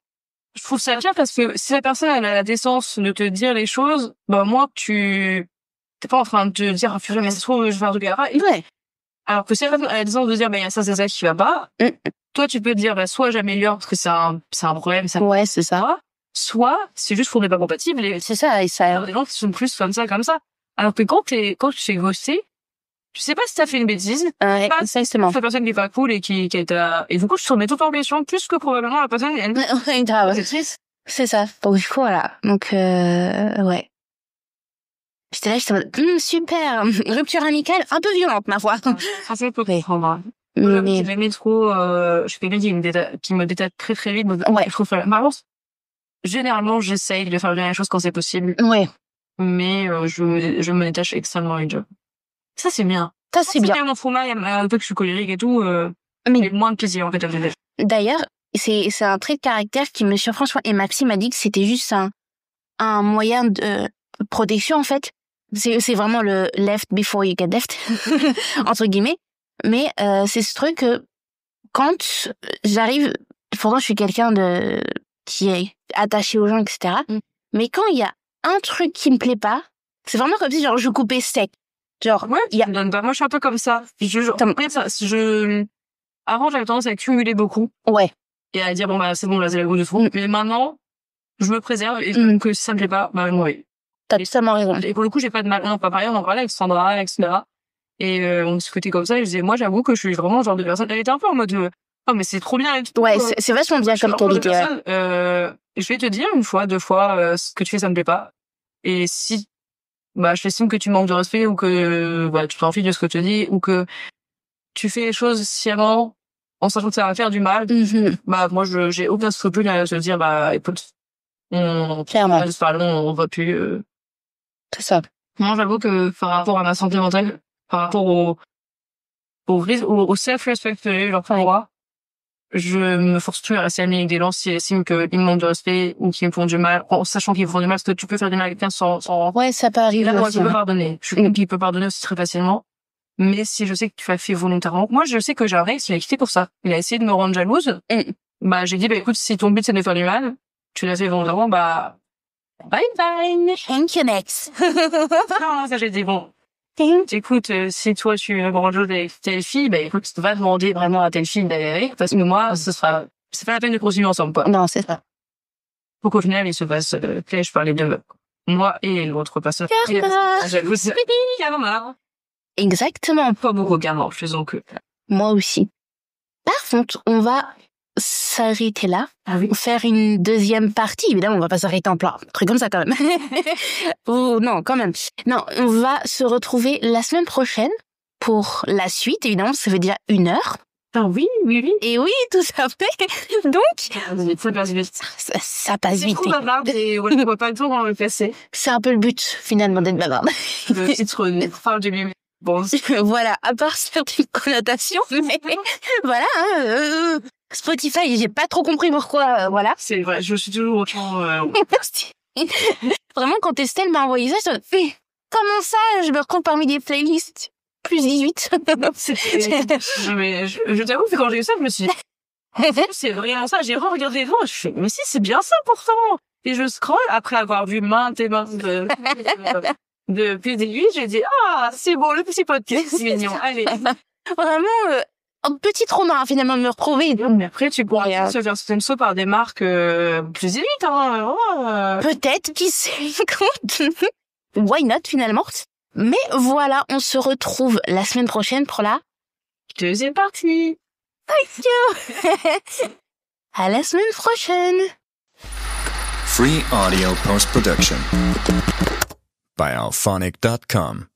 Je trouve ça bien parce que si la personne elle a la décence de te dire les choses, moi t'es pas en train de te dire, mais ça se trouve, je vais un truc à ouais. Alors que si la personne a la décence de dire, il y a ça, c'est ça qui va pas, toi, tu peux te dire, soit j'améliore parce que c'est un problème, ça. Ouais, c'est ça. Soit, c'est juste qu'on n'est pas compatible et. C'est ça, et ça. Il y a des gens qui sont plus comme ça. Alors que quand tu fais ghosté, tu sais pas si t'as fait une bêtise. Ouais, exactement. La personne qui est pas cool et qui t'a, et du coup, je te remets tout en question, plus que probablement la personne, elle. Ouais, grave. C'est triste. C'est ça. Donc, du coup, voilà. Donc, ouais. J'étais en mode, super. Rupture amicale, un peu violente, ma foi. Ça peut comprendre. Mais J'aimais trop, je suis quelqu'un qui me détache très très vite. Ouais. Je trouve, par contre, généralement, j'essaye de faire bien les choses quand c'est possible. ouais, Mais, je me détache extrêmement vite. Ça, c'est bien. ça c'est bien. Mon trauma, un peu que je suis colérique et tout, Mais j'ai moins de plaisir, en fait, à me détacher. d'ailleurs, c'est un trait de caractère qui me surprend. Et ma psy m'a dit que c'était juste un moyen de protection, en fait. C'est vraiment le left before you get left, entre guillemets. Mais c'est ce truc que quand j'arrive, pourtant je suis quelqu'un qui est attaché aux gens, etc. Mais quand il y a un truc qui me plaît pas, c'est vraiment comme si genre je coupais sec. Genre, Ouais, il y a... moi, je suis un peu comme ça. Avant, j'avais tendance à accumuler beaucoup Ouais. et à dire, bon, bah, c'est bon, là, c'est la goutte de fond. Mais maintenant, je me préserve et que si ça me plaît pas, bah, oui. T'as totalement raison. Et pour le coup, j'ai pas de mal. Non, pas pareil, on en parlait avec Sandra, etc. Et on discutait comme ça et je disais, moi, j'avoue que je suis vraiment le genre de personne. Elle était un peu en mode, oh, mais c'est trop bien et tout. Ouais, c'est vachement bien comme qualité. Ouais. Je vais te dire une fois, 2 fois, ce que tu fais, ça me plaît pas. Et si, bah, je t'estime que tu manques de respect ou que, bah, tu t'en fiches de ce que je te dis ou que tu fais les choses sciemment en sachant que ça va faire du mal, bah, moi, j'ai aucun scrupule à se dire, bah, écoute, Clairement. on va plus, C'est ça. Moi, j'avoue que par rapport à ma santé mentale, par rapport au self-respect que j'ai, genre, pour moi, je me force plus à rester amie avec des gens si estiment qu'ils me manquent de respect ou qu'ils me font du mal, en sachant qu'ils me font du mal, parce que tu peux faire du mal à quelqu'un sans... Ouais, ça peut arriver. Là, moi, aussi. je peux pardonner. Je suis quelqu'un qui peut pardonner aussi très facilement. Mais si je sais que tu l'as fait volontairement, moi, je sais que j'ai un ex, il a quitté pour ça. Il a essayé de me rendre jalouse. Bah, j'ai dit, bah, écoute, si ton but c'est de me faire du mal, tu l'as fait volontairement, bah, bye bye. Thank you, next. Non, ça, j'ai dit, bon. Écoute, si toi tu veux me rendre jalouse avec telle fille, bah, écoute, va demander vraiment à telle fille d'aller avec, parce que moi, c'est pas la peine de continuer ensemble, quoi. Non, c'est ça. Faut qu'au final, il se passe, que je parlais de moi et l'autre personne. Karma. Jalouse. Karma. Exactement. Pas beaucoup karma, faisons que. Moi aussi. Par contre, on va s'arrêter là. Ah oui. Faire une deuxième partie. Évidemment, on va pas s'arrêter en plein. Un truc comme ça, quand même. Oh, non, quand même. Non, on va se retrouver la semaine prochaine pour la suite. Évidemment, ça fait déjà 1 heure. Ah oui. Et oui, tout à fait. Donc, Ça passe vite. ça passe C'est vite. trop bavard et on ne voit pas le temps dans le passé. C'est un peu le but, finalement, d'être bavarde. Le titre parle de lui. Bon, Voilà, à part certaines connotations, mais voilà, Spotify, j'ai pas trop compris pourquoi, voilà. c'est vrai, je suis toujours autant, Vraiment, quand Estelle m'a envoyé ça, je me suis dit, comment ça, je me retrouve parmi des playlists plus 18. mais je t'avoue que quand j'ai eu ça, je me suis dit, c'est vraiment ça, j'ai regardé devant, je fais, mais si, c'est bien ça pourtant. Et je scrolle après avoir vu maintes et maintes de PDU, j'ai dit, ah, c'est bon, le petit podcast, c'est mignon, allez. Vraiment, un petit trauma, finalement, de me retrouver. Mais après, tu pourrais se faire sponsor par des marques, plus élites, hein, Peut-être, qui sait, why not, finalement. Mais voilà, on se retrouve la semaine prochaine pour la deuxième partie. Thank you. À la semaine prochaine. Free audio post-production by alphonic.com.